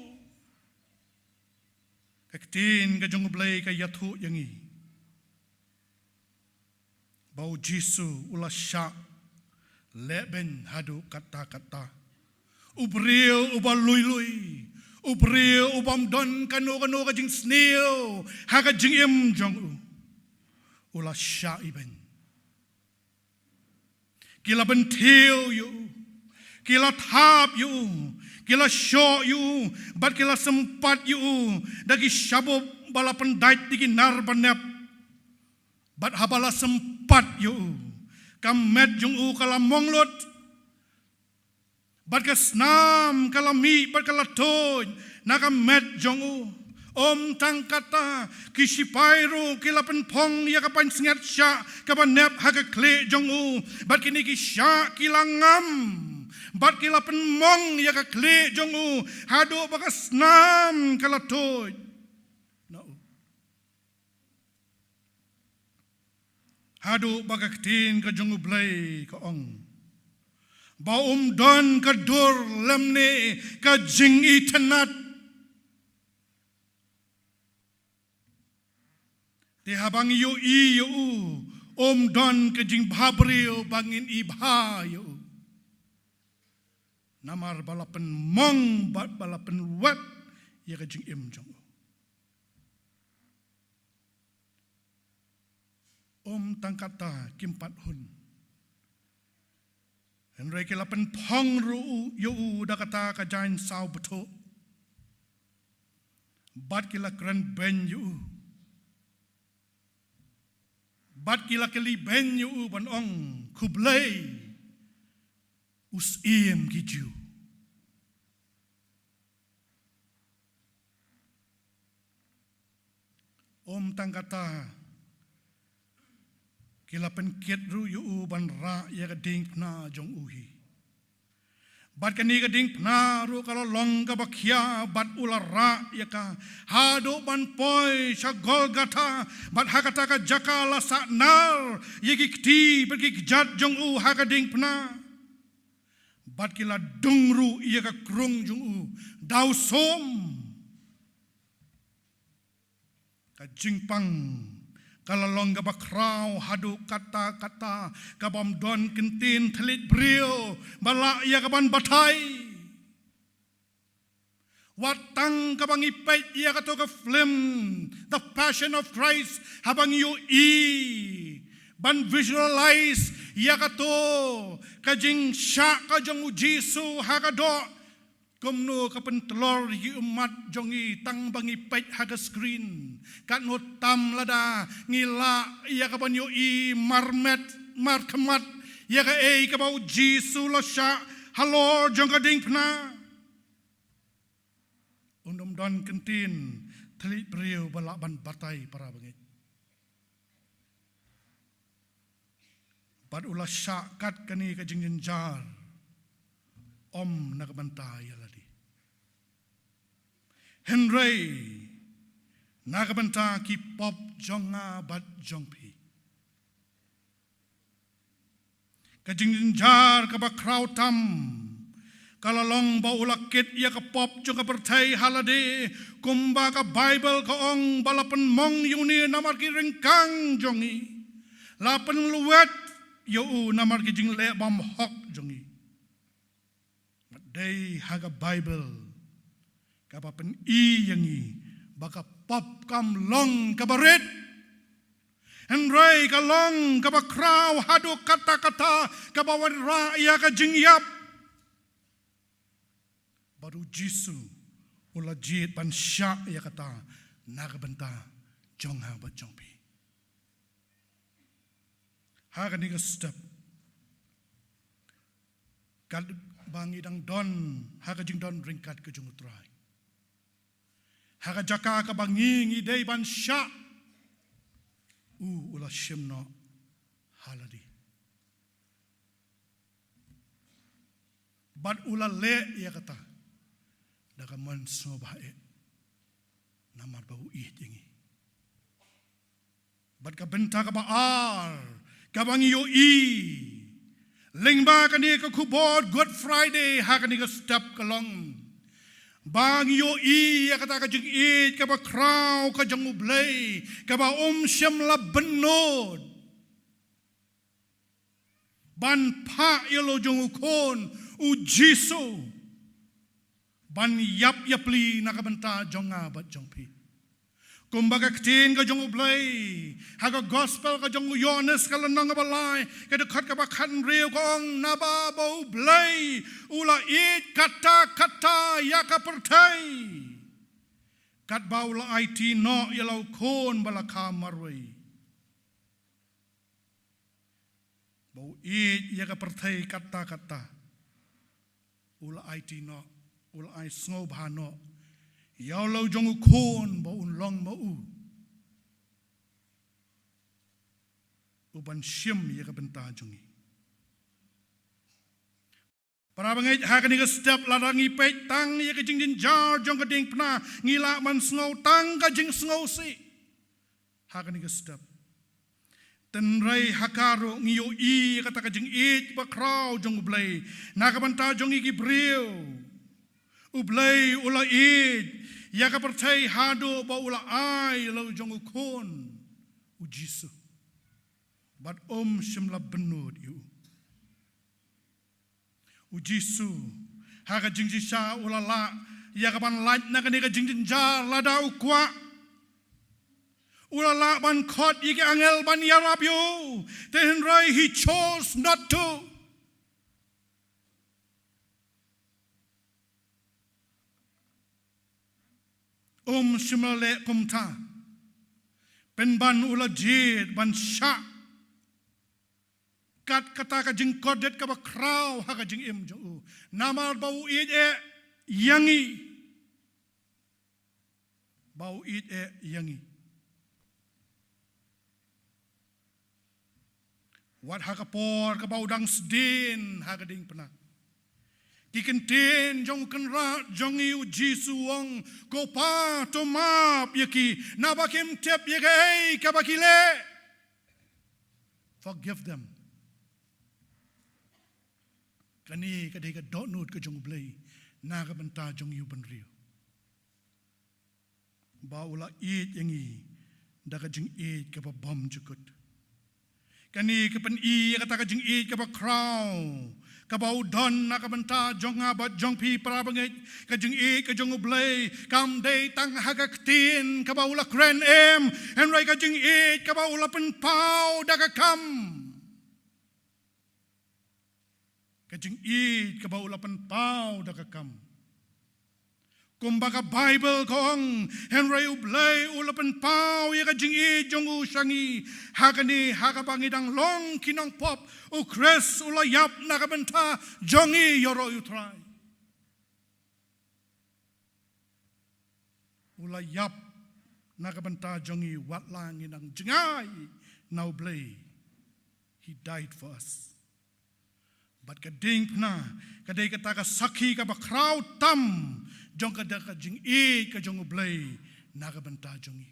Kaktin kajong blay kayatu yangi. Bau Jisu ulah syak. Leben hadu kata-kata. Ubril ubal lui-lui. Ubril ubam don kano-kano kajing snail. Hakajing im jong ulah syaiben. Kila bentil you, kila thap you, kila syok you, bat kila sempat you, dagi syabub bala pendait digi nar banep, bat habala sempat you, kamet jung u kala monglot, bat kesnam kala mi, bat kala toj, nakamet jung u. Tang kata kisipairu kilapan pong ya kapan sengat sya kapan nep haga kle jong u bat kini kisya kilangam bat kilapan mong ya ka kle jong u hado bakas nam kalatoy na u hado bagaktin ka jong u blay ka ong ba don ka dur lemne ka jing itenat Di habang yu i yu don kejing babril bangin ibha yu namar balapan mong bat balapan wet ya kejing im jong tangkata kimpat hun Henry kilapan pong ru yu da kata kajain saw betul bat kila keren ben yu Bat kila keli benyu ban ong kublay us iem giju. Tangkata kila penkiet ru yu ban ra ya kading na jong uhi. Bat kani kading pna ru kalau long ka bakya bat ulara ya ka hado ban poi sa Golgata bat hakata ka jaka la sa nar yegi kti pergi jat jong u hakading pna bat kila dungru ya ka krung jong u dau som ka jingpang Kalalong ka bakraw hadu kata-kata kabam don kentin telit brio bala ia kaban batay watang kabang ipet ia kato ka film the passion of Christ habang yu ban visualize ia kato kajing syak kajong Jisu hakado Kumno kapan telor yi umat jongi tang bangi pet haga screen kat no tam lada ngila iya kapan yo I marmet mar kemat ya ka ka bau Jisu la sya halo jong kading pna undom don kentin telit beriu balak ban batai para bangit bad ulah sya kat kani ka jing jenjar nakabanta yaladi. Henry nakabanta ki pop jonga bat jongpi. Kajing jar ka ba crowd tam. Kalalong ba ulakit ya ka pop jo ka pertai halade kumba ka Bible ka ong balapan mong yuni namar ki ringkang jongi lapan luwet yo namar ki jing le bam hok jongi madai haga Bible ka papen yangi baka pop kam long ka baret Henry ka long ka ba kraw hado kata-kata ka ba ra ya ka jing yap baru Jisu ula jit pan syak ya kata nakabenta jongha bat jongpi. Haga ni step. Kad bangi dang don haga jing don ringkat ke jung utrai. Haga jaka ka bangi ngi dei pan syak ula shimno haladi. Bat ula le ya kata daga man sobae namar bau it yangi bat ka benta ka baar ka bangi yo lengba ka ni ka kubod Good Friday ha ka ni ka step ka long bangi yo ya kata ka jing it ka ba kraw ka jang ublay ka ba syam la benod ban pa yelo jong ukon u Jisu ban yap yapli nakabenta jonga bat jongpi kumbaga ktin ka jong ublay haga gospel ka jong Yohanes ka lanang balay ka dekat ka bakan riu kong nababo ublay ula it kata ya ka pertai kat baula IT no yalau kon balaka marway bau it ya ka pertai kata ula IT no ul ai snow bhano yaw lo jong kon ba un long ma uban shim ya ka benta jongi para bangai ha ka ni ka step larangi pe tang ya ka jing din jar jong ka ding pna ngila man snow tang ka jing snow si ha ka ni ka step tenrai hakaro ngiyo kata ka jing ba kraw jong blay na ka benta jongi ki brio ublay ula ya ka pertai hado ba ula ai lo jong ukon u Jisu bat shimla benud yu u Jisu ha ka jingji sha ula la ya ka ban laj na ka ni ka jingjin jar la da ukwa ula la ban khot yi ki angel ban yarap yu then right he chose not to shimale pumta pen ban ula jid ban sha kat kata ka jing kodet ka ba kraw ha ka jing im jo namar bau it yangi bau it yangi wat ha ka por ka bau dang sdin ha ka ding pena Kikintin jong kenra jong iu Jisu wong ko pa to map yaki nabakim tep yake kabakile forgive them kani kadai ka donut ka jong blay na ka benta jong iu benriu baula it yangi daga jing it ka ba bom jukut kani ka pen kata ka jing it ka ba crown kabau don nakabenta jonga bat jong pi parabangit kajing kajong ublay kam day tang hagaktin kabau la kren and rai kajing kabau la pen pau daga kam kajing kabau la pen pau daga kam kumbaga Bible kong Henry ublay ulapan pau ya kajing jong usangi hakani hakabangidang long kinang pop ukres ulayap nakabenta jongi yoro utray ulayap nakabenta jongi watlang inang jingay na ublay he died for us But kading pna, kadai kata ka sakhi ka ba crowd tam, jong kada ka jing ka jong ublay, nakabanta jongi.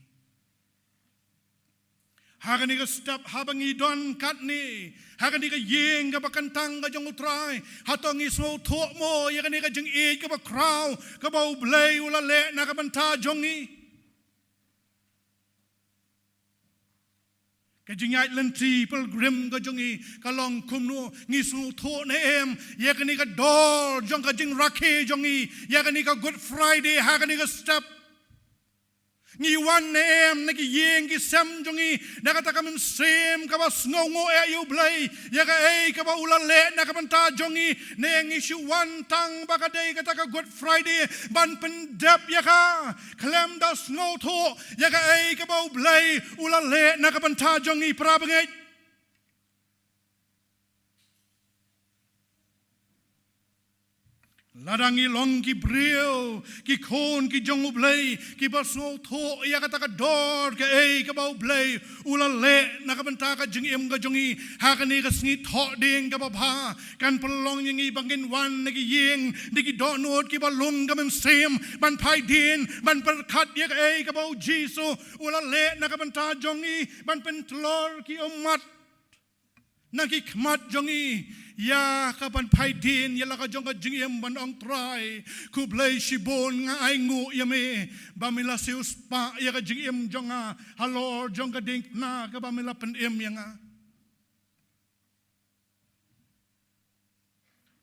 Hagan ka step habang idon katni, hagan ka yeng ka ba kantang ka jong utray, hatong ismo thok mo, yagan ka jing ka ba crowd, ka ba ublay ulale nakabanta jongi. Kajingay lenti pilgrim kajongi kalong kumno ngisu tho na em yakani ka dor jong ka jing rakhe jongi yakani ka Good Friday hakani ka step ngi wan na em nagi yeng ki sem jongi nakata kamen sem ka bas ngongo yu blay yaka ka ba ulale nakabanta jongi neng isu wan tang bakadai kata ka Good Friday ban pendap yaka klem das ngo tho yaka ka ba blay ulale nakabanta jongi prabangai Ladangi long ki brio ki kon ki jong ublay ki basno tho ya kata ka dor ka ka ba ublay ulale nakabanta ka jing ka jongi hakani ka sngi tho ding ka ba bha kan pelong ngi bangin wan ngi yeng digi donot ki ba long ka men sem ban pai din ban perkat ya ka ba jisu ulale nakabanta jongi ban pentlor ki umat nagi kmat jongi ya kapan pai din ya laka jong ka jingem ban ong try ku blay shibon nga ay ngu yame bamila sius pa ya ka jingem jonga halor jong ka ding na ka bamila penem ya nga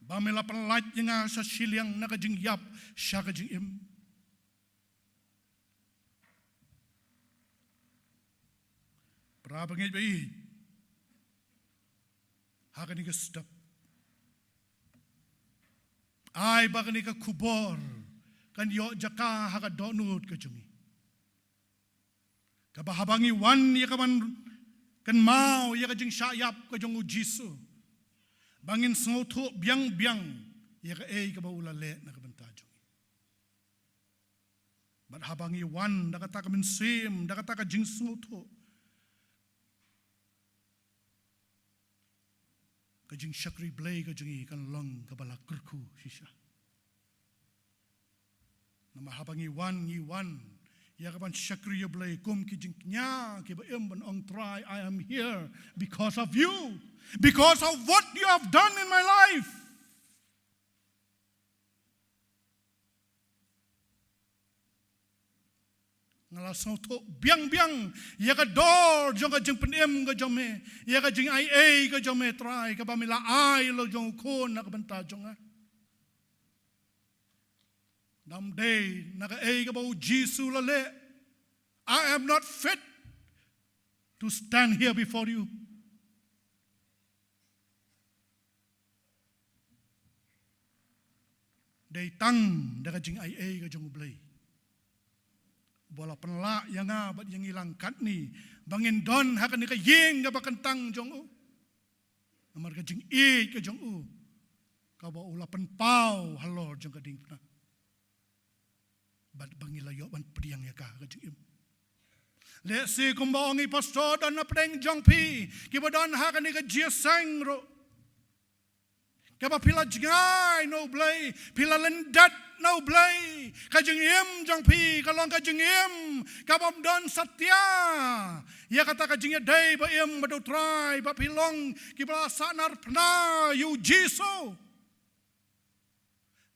bamila penlaj ya nga sa silyang na ka jing yap siya ka jingem prabangit bai hakani ka step ay bakani ka kubor kan yo jaka haka donut ka jungi kabahabangi wan ya kaman kan mau ya ka jing syayap ka jong jisu bangin sngoto biang ya ka ka baula le na ka banta jungi bat habangi wan da kata ka min sim da kata ka jing sngoto kajing syakri blay kajingi kan long kabala kurku sisa nama habangi wan ya kapan syakri blay kum kijing nya kiba ban ong try I am here because of you because of what you have done in my life ngalasau to biang ya ka dor jong ka jing penem ka jong me ya ka jing ai ka jong me try ka pamila ai lo jong kon na ka banta jong dam day na ka ka ba jisu la le I am not fit to stand here before you day tang da ka jing ai ka jong blay bola penla yang bat yang hilang kat ni bangin don hakan ni ka yeng ga bakantang jong u namar ka jing ka jong u ka ba ula pen pau halor jong ka ding na bat bangila yo ban priang ya ka jing im le se kumbaongi pastor don na preng jong pi ki ba don hakan ni ka jia sang ro ka ba pila jingai no blay pila lendat no blay kajing im jong pi kalong kajing im kabam don satya ya kata kajing day ba im ba do try ba pilong kibla sanar pna you jiso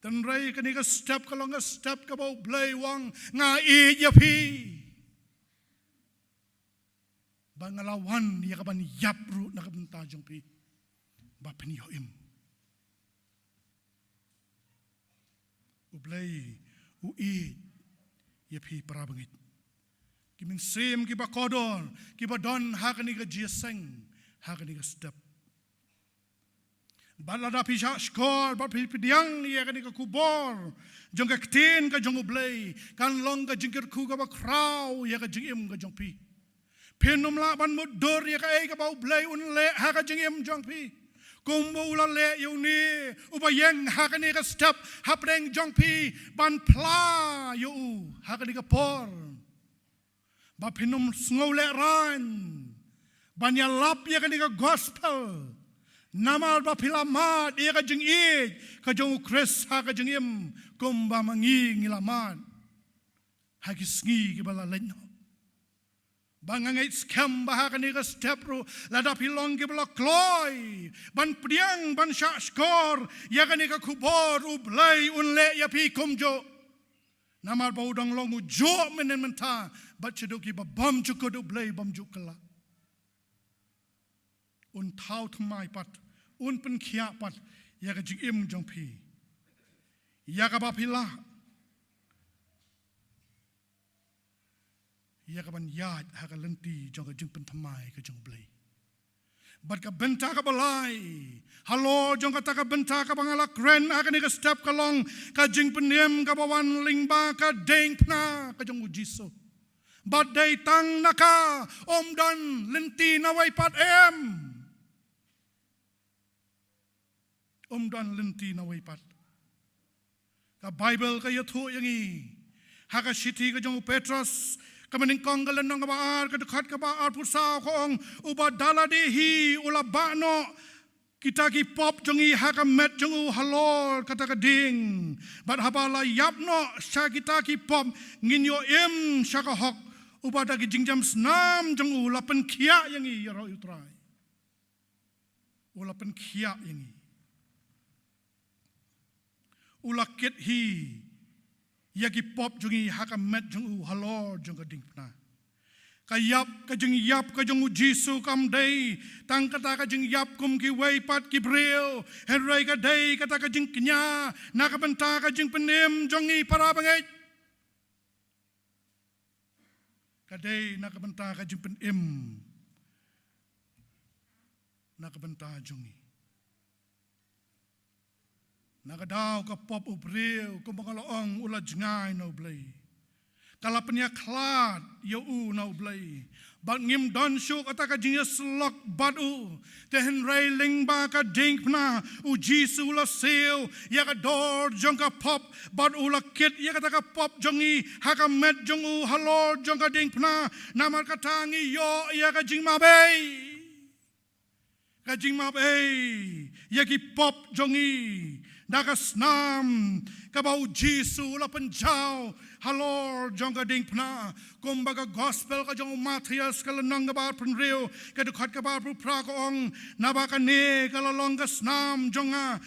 dan ray kani ka step kalong ka step ka ba blay wang nga ya pi bangalawan ya kaban yapru na kabanta jong pi ba pniyo im ublay ui ya pi parabangit kimin sem ki ba kodor ki ba don hakani ka jiaseng hakani ka step balada pi skor ba pi pidiang ya kani ka kubor jong ka ktin ka jong ublay kan long ka jingker ku ka ba kraw ya ka jingim ka jong pi pinum la ban mudor ya ka ba ublay unle ha ka jingim jong pi kumbo ulale yuni ubayeng hakani ka step hapreng jong pi ban pla yu hakani ka por ba pinum snole ran ban ya lap ya kani ka gospel Namar ba pilamat ia ka jing i ka jong Chris ha ka jing im kum ba mangi ngilaman. Ha ki sngi ki bala lenyo. Bangangai scam bah ka ni ka step ro lada pilong ki bala kloy. Ban priang ban sha skor ya ka ni ka kubor ublay unle ya pi kumjo. Namar ba udang long ujo menen menta bat chedoki ba bam chukod ublay bam jukala. Un thao thmai pat un pen khia pat ya ka jing im jong pi ya ka ba pila ya ka ban yat ha ka lenti jong ka jing pen thmai ka jong blai bat ka benta ka balai halo jong ka ta ka benta ka bangala kren ha ka ni ka step ka long ka jing penem ka bawan lingba ka deng pna ka jong ujiso bat dai tang naka om don lenti na wai pat em dan lenti na way pat. Ka Bible ka yathu yangi. Haka shiti ka jong Petros. Ka maning konggalan ng kabaar. Ka dukat kabaar pusaw ko ong uba daladihi ula bano. Kita ki pop jongi haka met jongu halor kata ka ding. Bat habala yapno sya kita ki pop nginyo im sya ka hok. Uba dagi jingjam snam jongu lapen kia yangi yaro utray. Ulapen kia yangi. Ulakit hi yagi pop jungi hakamet jungu halor jung kading pna kayap ka jung yap ka jung jisu kam day tang kata ka jung yap kum ki way pat ki bril henry ka day kata ka jung knya nakabenta ka jung penim jungi para bangai ka day nakabenta ka jung penim nakabenta jungi Nakadaw ka pop ubril kung mga loong ula jngay na ublay. Kalapan niya klad yau na ublay. Bat ngim don syuk at ka jingya slok badu. Tehen railing ba ka dink na ujisu ula sil. Ya ka dor jong ka pop. Bat ula kit ya ka taka pop jongi. Haka met jong u halor jong ka dink na. Namar ka tangi yo ya ka jing mabay. Ka jing mabay. Ya ki pop jongi. Nakasnam kabau Jisu la penjau halor jong ka ding pna kumbaga gospel ka jong Matias ka lanang ka bar penreu ka dekat ka bar pra ko ong nabaka ne ka lalong ka snam jonga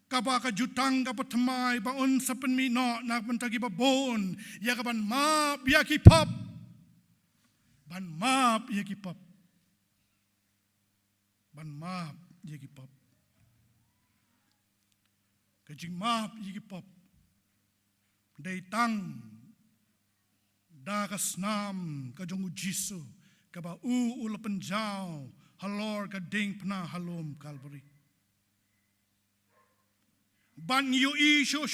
kaba ka jutang ka patmai ba un sa penmino nak mentagi ba bon ya ka ban map ya ki pop ban map ya ki pop ban map ya ki pop kajing map yigi pop day tang da kasnam kajong ujisu kaba ula penjau halor ka ding pna halom Calvary ban yu i sho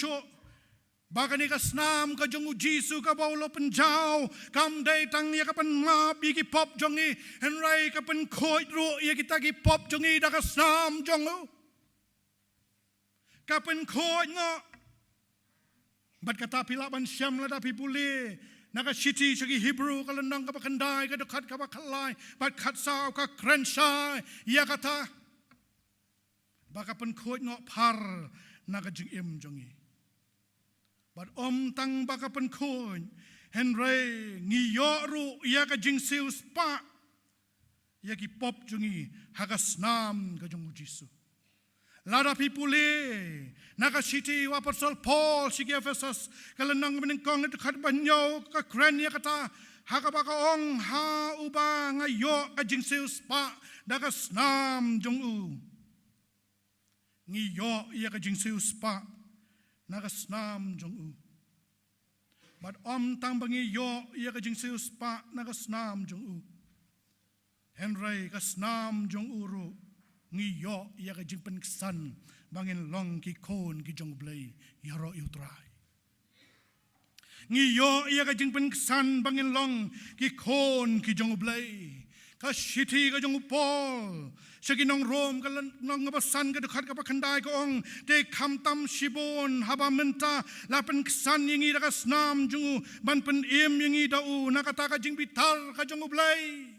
baka ni kasnam kajong ujisu kaba ula penjau kam day tang ya kapan map yigi pop jongi henry kapan khoit ro yigi tagi pop jongi da kasnam jongu kapan kod nga bat kata pilaban syam la dapi puli naka shiti sagi Hebrew kalandang ka bakandai ka dekat ka bakalai bat khatsaw ka krensai ya kata baka pen kod nga par naka jing im jongi bat tang baka pen kod henry ngiyoru ya ka jing siu spa ya ki pop jongi hagasnam ka jong Jisu Lada pipuli nakashiti wa Apostle Paul sige Efesus kalanang menengkong itu kat banyo ka kren ya kata hakabaka ong ha uba ngayo ajing sius pa dagas nam jong u ngiyo ya kajing sius pa nagas nam jong u but tang bangi yo ya kajing sius pa nagas nam jong u Henry kasnam jong uru ngiyo ya ka jing pensan bangin long ki kon ki jong blay yaro utray ngiyo ya ka jing pensan bangin long ki kon ki jong blay ka shiti ka jong Paul sa ginong Rome ka nang ngabasan ka dekat ka pakandai ko ong de kamtam shibon habamenta lapen ksan yingi da kasnam jong ban pen im yingi da u nakata ka jing bitar ka jong blay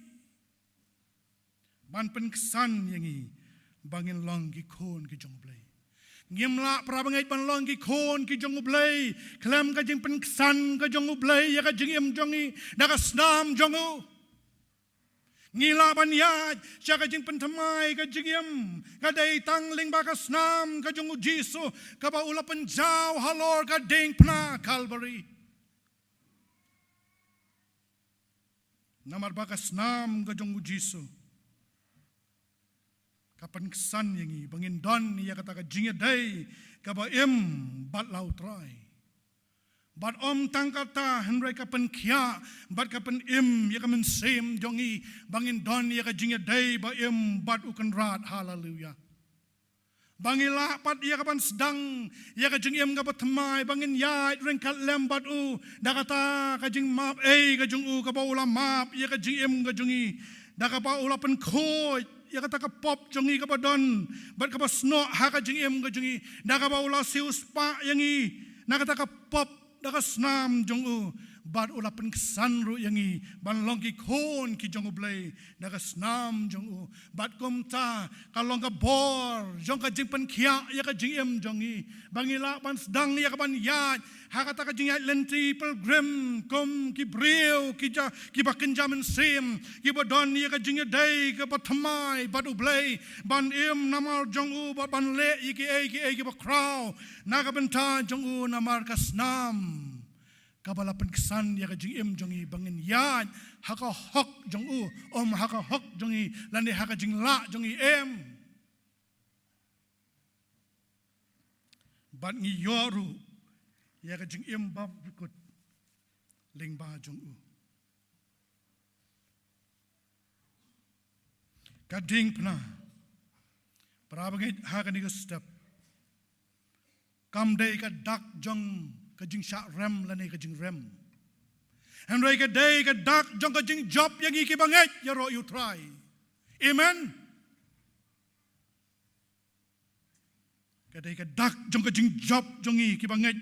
ban pen ksan yingi bangin long ki khon ki jong blai ngim la pra bangai ban long ki khon ki jong blai klam ka jing pen san ka jong blai ya ka jing em jongi da ka snam jongu ngila ban ya cha ka jing pen thamai ka jing em ka dei tang ling ba ka snam ka jong jisu ka ba ula pen jaw halor ka ding pna Calvary namar ba ka snam ka jong jisu kapan kesan yangi bangin don ya kata ka jinga dai ka ba bat lau try bat tang kata henry kapan kia bat kapan ya kamen sem jongi bangin don ya ka jinga dai ba bat ukan rat hallelujah bangila pat ya kapan sedang ya ka jing ka ba thamai bangin ya ringkat lem bat da kata ka jing map ka jung ka ba ula map ya ka jing ka jungi da ka ba ula pen khoi ya kata ka pop jongi ka badon bat ka sno ha ka jing ka jongi da ka ba ula sius pa yangi na kata ka pop da ka snam jong bat ula pen kesan ru yangi ban long ki khon ki jong blai da ka snam jong bat kom ta ka long ka bor jong ka jing pen khia ya ka jing jongi bangila ban sedang ya ka ban ya ha kata ka jing lenti pilgrim kom ki breu ki ba kenjamen sem ki ba don ya ka jing dai ka ba thamai bat ublai ban namar jong ba ban le ki ba kraw na ka benta jong namar ka snam kabalapan kesan ya ka jing jongi bangin yan haka hok jong haka hok jongi lani haka jing la jongi bat ngi yoru ya ka jing bab bikut ling ba jong kading pna parabangit haka ni ka step kam dei ka dak jong ka jing sha rem lani ka jing rem and rai ka day ka dak jong ka jing job yang iki banget ya ro you try amen ka day ka dak jong ka jing job jong iki banget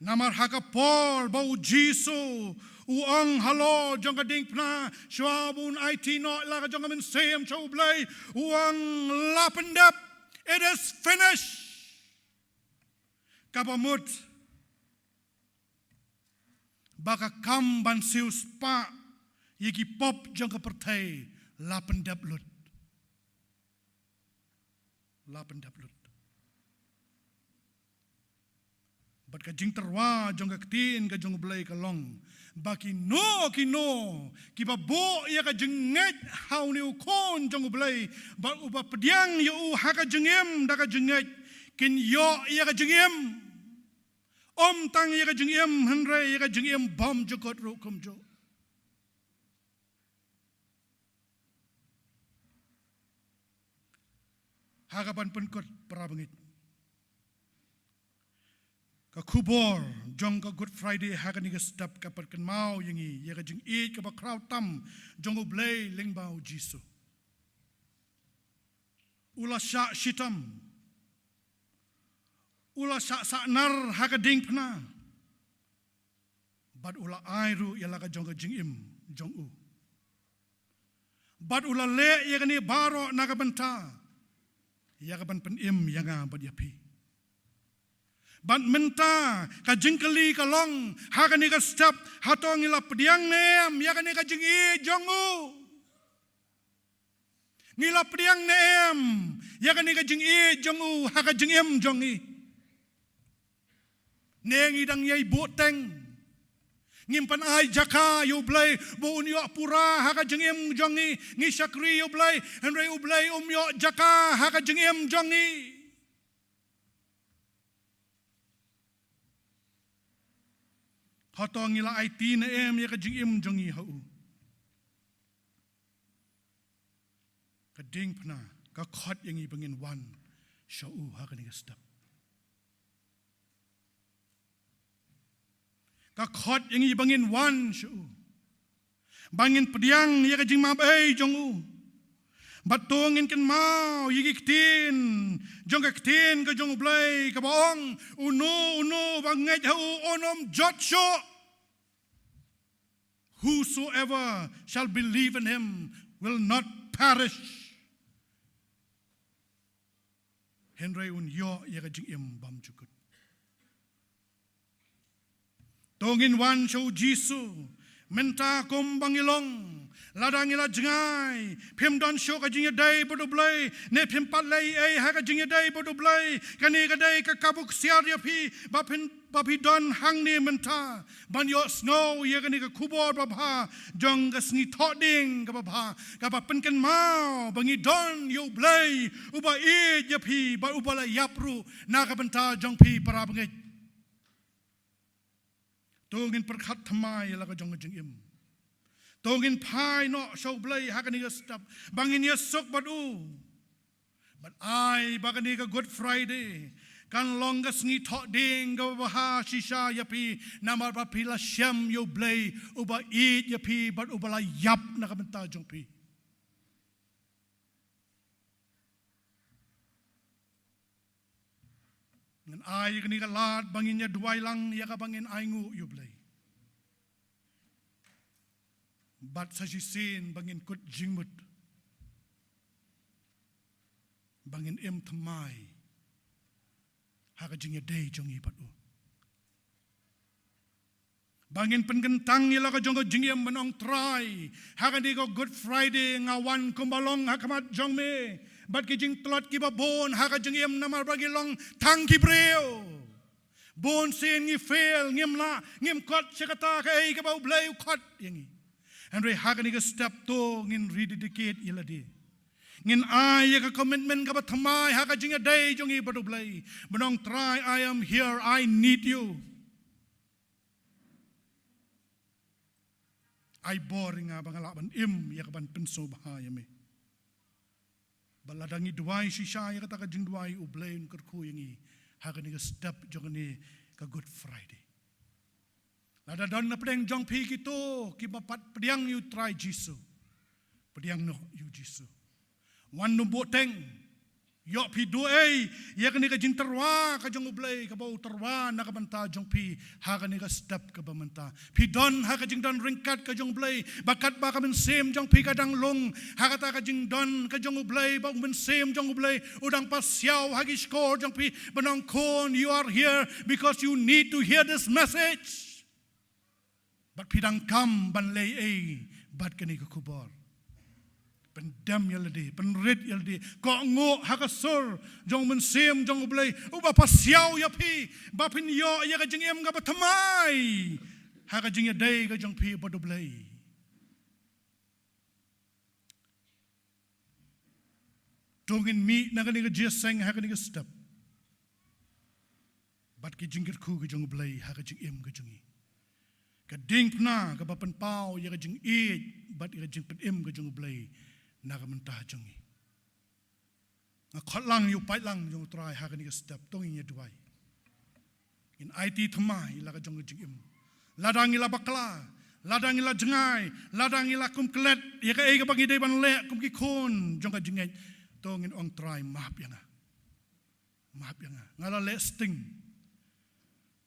namar haka por bau jisu uang halo jong ka ding pna shwabun it no la ka jong ka men sem chow blai uang lapendap it is finished kapamut baka kam ban sius pa yiki pop jong ka pertai lapendap lut bat ka jing terwa jong ka tin ka jong blai ka long baki no ki ba bo ya ka jing nget hau ni kon jong blai ba uba pediang yu ha ka jengem da ka jenget kin yo ya ka jengem tang ya ka jengem henre ya ka jengem bom jokot ru kum jo hagapan penkot parabangit ka kubor jong ka Good Friday hagani ka step ka perken mau yangi ya ka jeng ka ba crowd tam jong oblay lingbao jisu ula sha shitam ula sa nar hagading pna bad ula airu yala ka jong ka jing jong bad ula le ya ni baro naga benta ya ka ban pen yanga bad yapi bad menta ka jingkeli ka long hagani ka step hatong ila pediang nem ya ni ka jing jong ngila pediang nem ya ni ka jing jong haga jing jongi nengi dang yai boteng ngimpan ai jaka yu blai bo unyo pura haka jengem jongi ngi sakri yu blai henry yu blai yo jaka haka jengem jongi hatong ila ai tin ya ka jengem jongi hau ka ding pna ka khot yangi bangin wan shau haka ni step ka khot yang i bangin wan shu bangin pediang ya ka jing map jong batongin kan mau yigi ktin jong ka ktin ka jong blai ka baong uno bangai hau onom jotsho whosoever shall believe in him will not perish Henry un yo ya ka jing im bam jukut. Tongin wan show Jisu menta kom bangilong ladang ila jengai pim don show ka jing dai bodo blai ne pim pat lei ai ha ka jing dai bodo blai kani ka dai ka kabuk siar ya pi bapi don hang ni menta ban yo snow ya kani ka kubor babha jong ka sngi thoding ka babha ka ba penken mau bangi don yo blai uba e ya pi ba uba la yapru na ka benta jong pi para bangi Tongin perkhat thamai la ka jong jing im. Tongin pai no show blay hakani ka stop. Bangin ya sok badu. But I bagani ka Good Friday. Kan longas ngi thok ding ka baha shisha yapi namar papila syam yo blay uba eat yapi but uba la yap na ka benta jong pi. Ngan ay kani ka lat bangin ya duai lang ya ka bangin ay ngu yu blay. But sa sin bangin kut jingmut. Bangin im thamai. Haka jing ya day jong i patu. Bangin penkentang ya la ka jong jing ya menong try. Haka di ko Good Friday ngawan kumbalong hakamat jong me. Bat ki jing telot ki babon haka jing yam namar bagi long tang ki breo. Bon sin ngi fail ngim la ngim kot sekata ka ei ka bau blay kot yangi. Andre haka ni ka step to ngin rededicate iladi. Ngin ay ka commitment ka ba thamai haka jing day jong i badu blay. Benong try I am here I need you. Ay boring nga bangalaban im ya ka ban penso bahaya me. Baladangi duai shisha ya kata ka jing duai ublain kerku yangi haka ni ka step jong ni ka Good Friday. Lada don na pedang jong pi kito ki bapat pedang you try Jisu. Pedang no you Jisu. Wan no boteng yo pi duai ya ka ni ka jing terwa ka jong ublay ka bau terwa na ka banta jong pi haka ni ka step ka bamanta. Pi don haka jing don ringkat ka jong ublay bakat ba ka men sem jong pi kadang long haka ta ka jing don ka jong ublay ba men sem jong ublay udang pasyaw hagi score jong pi benong kon you are here because you need to hear this message. But pidang kam ban lay ay bat kani ka kubor. Pendam yaladi, penrit yaladi, kok ngok hakasur, jong mensem jong ublay, uba pasyaw yapi, bapin yo ya ka jing em ka batamai, haka jing ya day ka jong pi badublay. Tungin mi na kani ka jeseng haka ni ka step. Bat ki jingkir ku ka jong ublay, haka jing em ka jongi. Ka ding pna ka bapan pau ya ka jing eat, bat ka jing pen em ka jong ublay. Naga mentah jongi. Nga khot lang yu pai lang jong try haka ni ka step tongin ya duai. In IT thamai ila ka jong jing im. Ladang ila bakla, ladang ila jengai, ladang ila kum klet, ya ka ei ka bagi dei ban le kum ki khon jong ka jingai tongin ong try maaf ya nga. Maaf ya nga. Ngala le sting.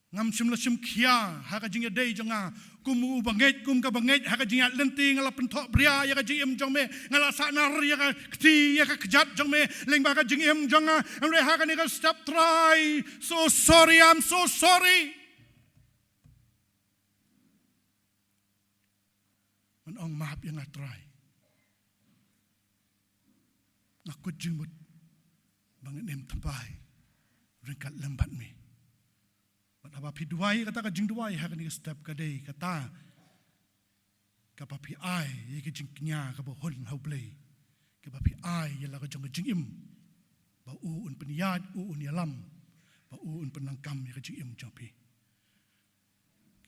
Ngam sim la sim kia haka jing ya dei jonga kum u banget kum ka banget haka jing lenti ngala pentok bria ya ka jing em jong me ngala sanar ya ka kti ya ka kejat jong me leng ba ka jing em jonga amre haka ni ka stop try so sorry I'm so sorry man ong maaf ya nga try ngakut jimut banget em tampai ringkat lembat me apa pi duai kata ka jing duai ha ka ni step ka dei kata ka pa pi ai ye ka jing nya ka ba hon hau play ka pa pi ai ye la ka jong jing im ba u un peniat u un yalam ba u un penangkam ye ka jing im jong pi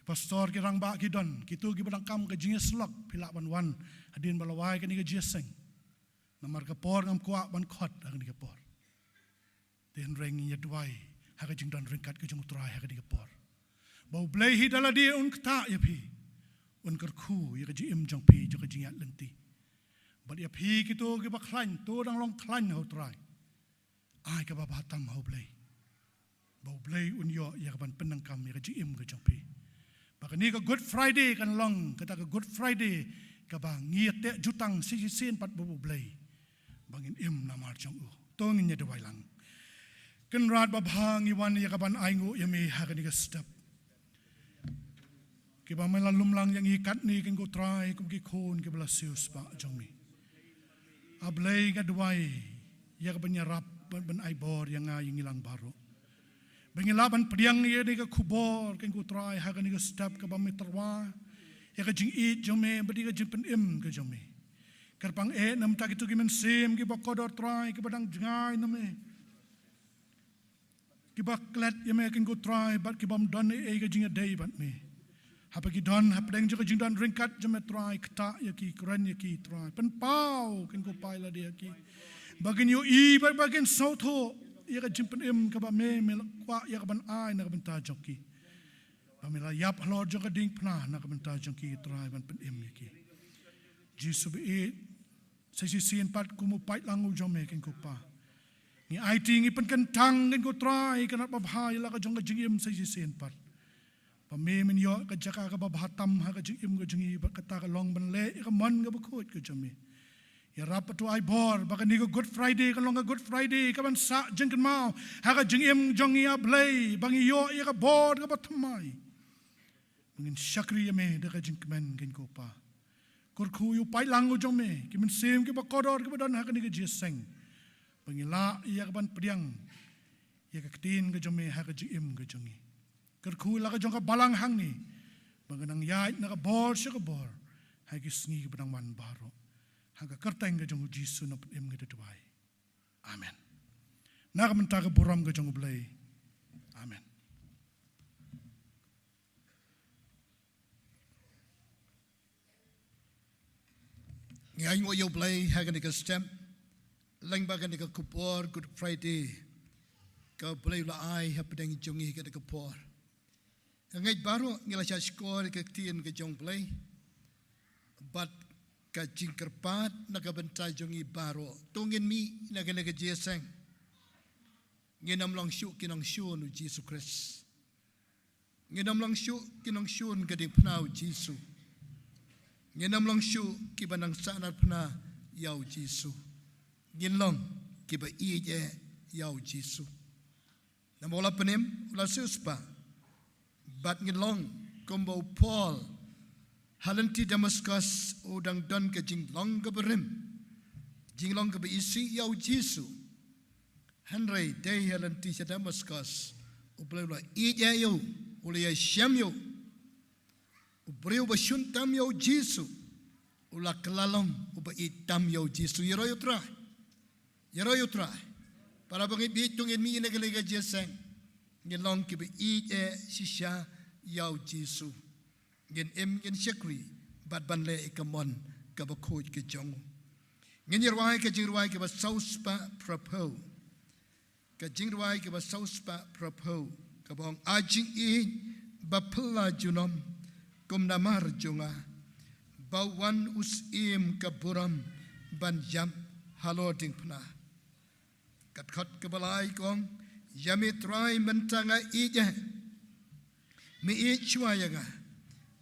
pastor ki rang ba ki don ki tu ki penangkam ka jing slok pila ban wan hadin balawai ka ni ka jeseng namar ka por ngam kwa ban khot ka ni ka por den reng ye duai haka jing don ringkat ke jung try haka di kapor bau blay hi dala dia un kta ya pi un kerku ya ka jing im jong pi jo ka jing ya lenti but ya pi ki to ki ba klan to dang long klan ho try ai ka ba batam ho blay bau blay un yo ya ka ban penang kam ya ka jing im ka jong pi ba ka ni ka Good Friday kan long kata ka Good Friday ka ba ngiat te jutang si sin pat bau blay bangin im namar jong u tongin ya dawai lang Kan rat babang iwan ya kaban aingu yami hakan ni step. Kiba melalum lang yang ikat ni kan ko try kum ki kon ki blasius pa jomi. Ablay gadway ya kaban nyarap ban aibor yang nga yung ilang baro. Bengilaban pediang ya ni ka kubor kan ko try hakan ni step ka bam terwa ya ka jing eat jomi badi ka jing pen im ka jomi. Karpang nam tak itu ki men sim ki ba kodor try ki badang jngai name. Kiba klat ya me kan go try but kibam don e ga jinga day but me hapa ki don hapa deng jing don ringkat jeme try kta ya ki kran ya ki try pen pau kan go pai la dia ki bagin yo I bagin sauto ya ga jimpen em ka ba me kwa ya ga ban ai na ga ban ta joki ba me la yap lor jo ga ding pna na ga ban ta joki try ban pen em ya ki jisu be sai sin pat ku mo pai lang u jo me kan go pa ni IT ngi pen kentang kan ko try kan babha ila ka jong ka jingim sai sen pat pa me men yo ka jaka ka babha tam ha ka jingim ka jingi ba kata ka long ban le ka man ka bakot ka jami ya rap to ai bor ba ka ni ko Good Friday ka long ka Good Friday ka ban sa jeng kan mau ha ka jingim jong ya blay bang yo ya ka bor ka batmai mungin syakri ya me da ka jing men kan ko pa kur khu yu pai lang jong me ki men sem ki ba kodor ki ba don ha ka ni ka jeseng Pengila ia kaban pediang ia ketin ke jome ha ke jim ke jongi kerku la ke jong ka balang hang ni banganang yai na ka bor se ka bor ha ke sngi ke pedang man baro ha ka kerteng ke jong jisu na em ke tuai amen na ka menta ke buram ke jong blai amen ngai ngo yo blai ha ke ni ke stem lang bagan ni ka kupor Good Friday ka boleh la ai ha pedang jongi ka ka kupor ngai baru ngila cha skor ka tien ka jong play but ka jingkerpat na ka bentai jongi baru tungin mi na ka jeseng nginam long shu kinang shun Jesus Christ nginam long shu kinang shun ka ding pnau Jesus nginam long shu ki banang sanat pna yau Jesus Gin long kiba ije yau Jisu. Namola penim ula suspa. Bat gin long kombo Paul halanti Damascus udang don ke jing long ke berim. Jing long ke isi yau Jisu. Henry day halanti sa Damascus ublay ula ije yau ula ya syam yau. Ubreu basyuntam yau Jisu. Ula kelalong uba itam yau Jisu yero yutra. Yero yutra para bangit bitung in mi nagalega jeseng ngin long ki be e shisha yau Jisu ngin em ngin shakri bat ban le ikamon ka ba khoj ke jong ngin yerwai ka jingwai ke ba sauspa propo ka jingwai ke ba sauspa propo ka bong ajing ba pla junom kum namar junga ba wan us ka buram ban jam haloding pna kat kebalai kong yami try mentanga ije mi ichwa yaga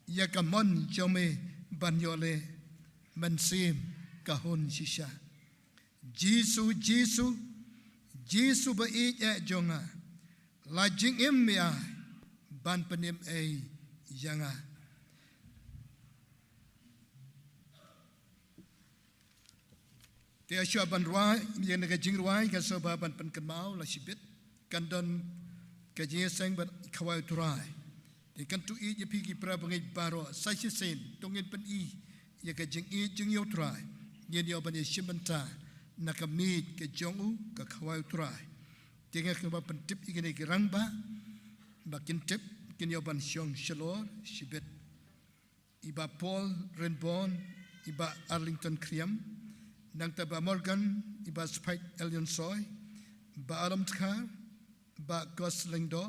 yakamon jome banyole mensim kahon shisha Jisu ba ije jonga lajing imya ban penim yanga Dia syua ban ruai, yang nak jing ruai, kan sebab ban pen kenmau la sibit, kan don kajing seng ban kawai turai. Dia kan tu I je pergi pra bangai baro, sai sen, tongin pen I, ya kajing I jing yo turai. Dia dia ban shimenta, nak meet ke jongu ke kawai turai. Dia kan ban pen tip I ke rang ba tip, kan yo ban syong shalor sibit. Iba Paul Renborn, iba Arlington Kriam. Nang taba Morgan iba Spike Elion Soy ba Alam Tkar ba Gosling Do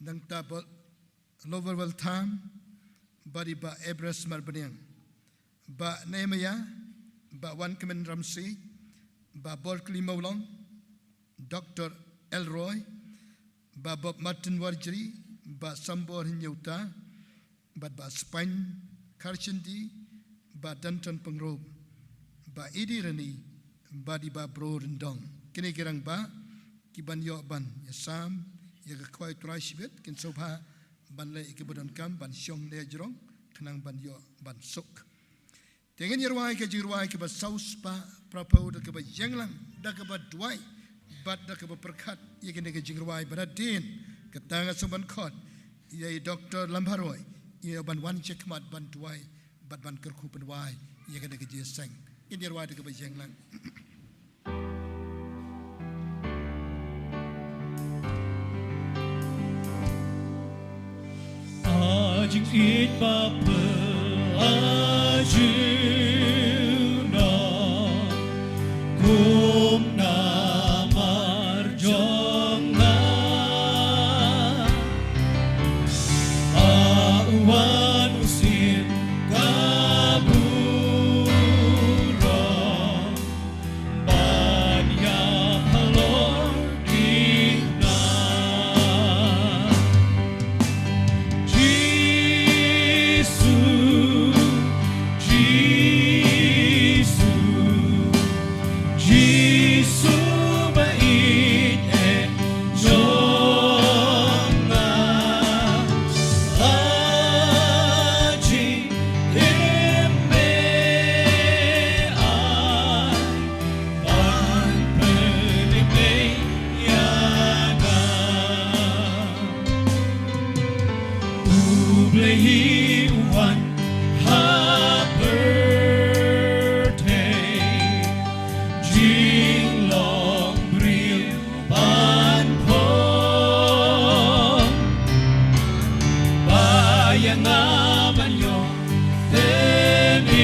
nang taba Loverwell Tam ba iba Ebres Marbanyang ba Nehemiah ba Wan Kemen Ramsey ba Berkeley Maulong Dr. Elroy ba Bob Martin Warjri ba Sambor Hinyauta ba Spain Kharshiing ba Danton Pengrob ba idi rani ba di ba bro rendong kini kirang ba ki ban yo ban ya sam ya ka khoi trai sibet kin soba ban le ki bodon kam ban syong le jrong kenang ban yo ban sok tengen yerwai ke jirwai ke ba saus pa prapo da ke ba jenglang da ke ba duai bat da ke ba perkat ye ke ne ke jirwai baradin ketanga soban khot ye doktor lambaroi ye ban wan chekmat ban duai bat ban kerku ban wai ye ke ne ke jeseng in yerwai da ke ba jenglang Ajing it bapa ajuna kum namar jonga awan usir kaburo banya halor ina Ublehi uwan haperte jing long bril ban pon bayang aman yo tenim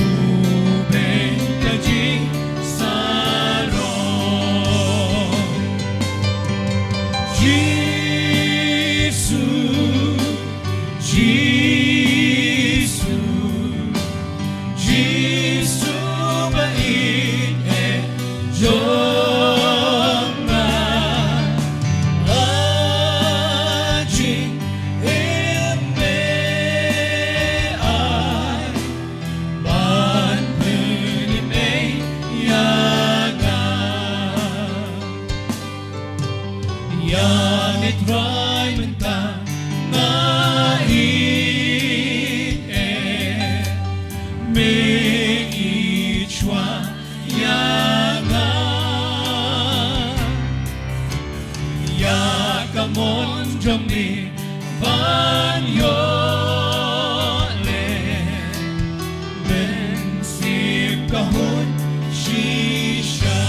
ubeng kajing sarong Yang itray mentang ngait ming ichwa yanga ya kamon jomni ban yo le ben sip kahun shisha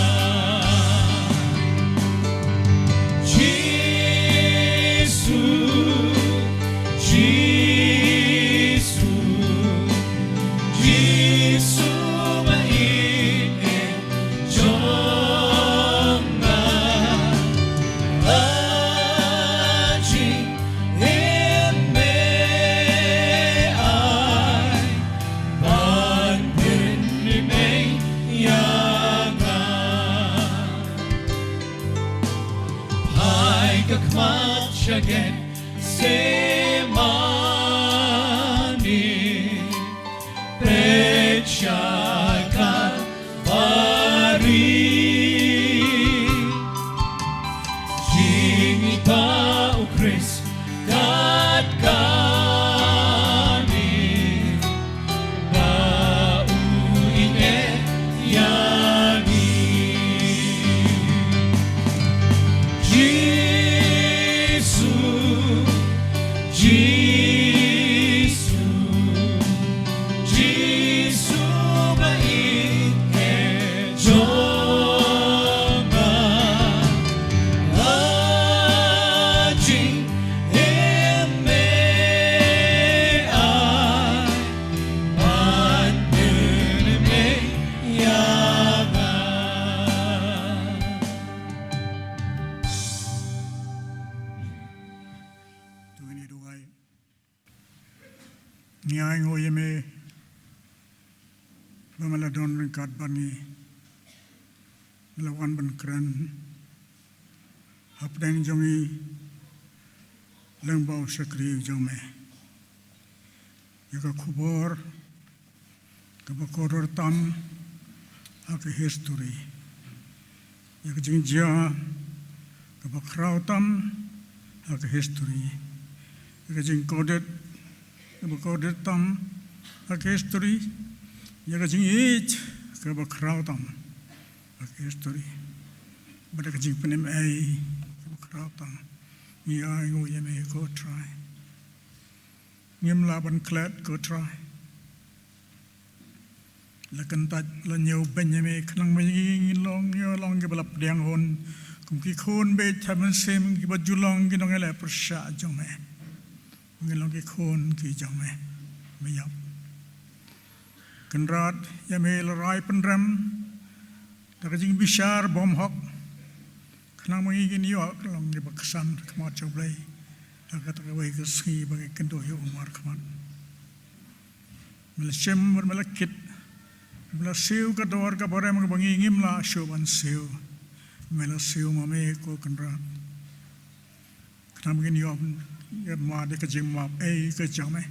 Kakmat shagen semani pechaka bari jingita ukris kat kani ba uine yani Nyai ngoyeme bamaladon ringkat bani melawan ban kran hapdeng jongi lengbau sekri jome yaka kubor kabakoror tam hak history. Ya kajing jia kaba krautam hak history. Ya kajing kodet kaba kodet tam hak history. Ya kajing ich kaba krautam hak history. Bada kajing penim ai kaba krautam. Ni ai ngo yeme go try. Ngim laban klat go try. Lakan tat la nhiều bên nhà mẹ khăng mấy long nhiều long cái balap điang hồn cũng cái khôn bê tham xem cái baju long cái nong cái là persa trong mẹ cái long cái khôn cái trong mẹ mấy nhóc kan rat nhà mẹ là rai penram ta cái jing bishar bom hok khăng mấy cái nhiều long cái bạc san khamat trong đây ta cái ta cái cái ski bagai kan do yo mar khamat mel shem mel kit Mela siu ka dor ka bore mga bangingim la syoban siu. Mela siu mame ko kanra. Kana mgin yom ma de ka jing map ay ka jame.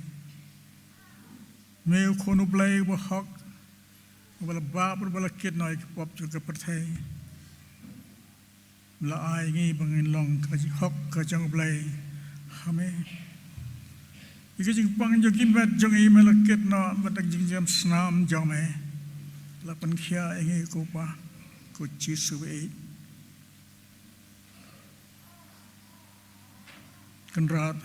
Meu kono blay wa hok. Wala babur wala kid na pop jo ka perthai. Mela ay ngi bangin long ka jing hok ka jang blay. Hame. Ika jing pang jo kimet jong i mela kid na batak jing jam snam jame. Lapan kia ingi ko pa ko chisuwe kanrat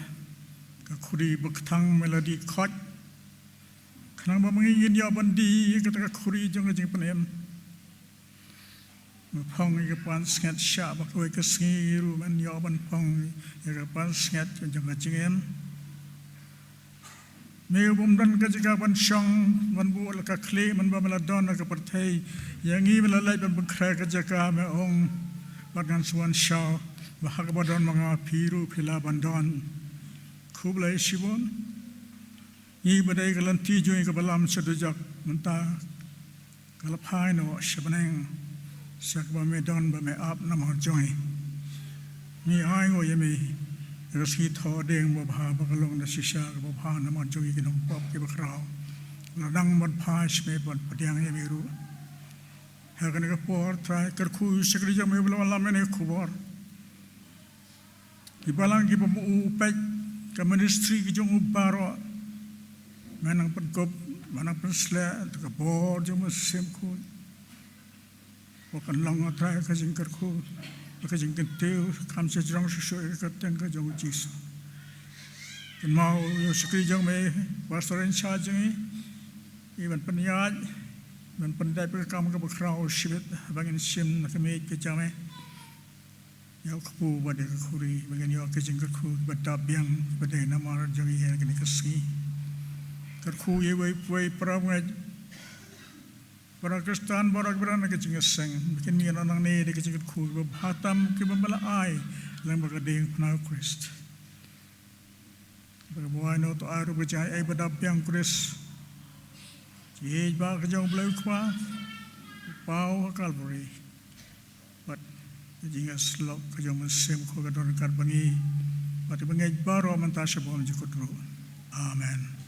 ka khuri baktang melodi khot khnang ba mangi yin ya bandi ka ta khuri jong jing panem ma phong ka pan sngat sha ba ko ka sngi ru man ya ban phong ka pan sngat jong jing em Meu bumdan ka jika ban shong ban bu la ka kle man ba mala don ka parthai yangi mala lai ban khra ka jaka me ong ban suan sha ba ha ba don manga phiru phila ban don khub lai shibon ni badai galan ti joi ka balam sadu jak manta kala phai no shabaneng sak ba me don ba me ap na ma joi ni ai ngo yemi Raski tho deng ba bha ba kalong na sisha ba bha na man jogi kinong pop ke ba krao la dang man pha shme ban padiang ye miru ha kan ka por trai kar khu sikri jam me bla la me ne khubor ki balang ki ba mu pe ka ministry ki jong baro manang pan kop manang pan sla ka bor jom sem khu ba kan long trai ka jing kar khu ka jing kan teu kam se jong shu ka teng ka jong jis kan mau yo sikri jong me pastoran cha jing i ban pan ya ban pan dai per kam ka ba krao shibet bangin sim na ka me ka jame yo khu ba de ka khuri bangin yo ka jing ka khu ba ta byang ba de na mar jong i ka ni ka si ka khu ye wei pra ngai Para Kristan barak berana kecing seng, bikin ni anak ni dia kecing khul, berhatam ke bambala ai, lang bergading pernah Krist. Berbuai no to aru berjaya ai badap yang Krist. Jej ba kejong belau kwa, pau Calvary. But kecing slok kejong mesem ko kadon karbangi, pati bangaj baro mantasya bom jukutru. Amen.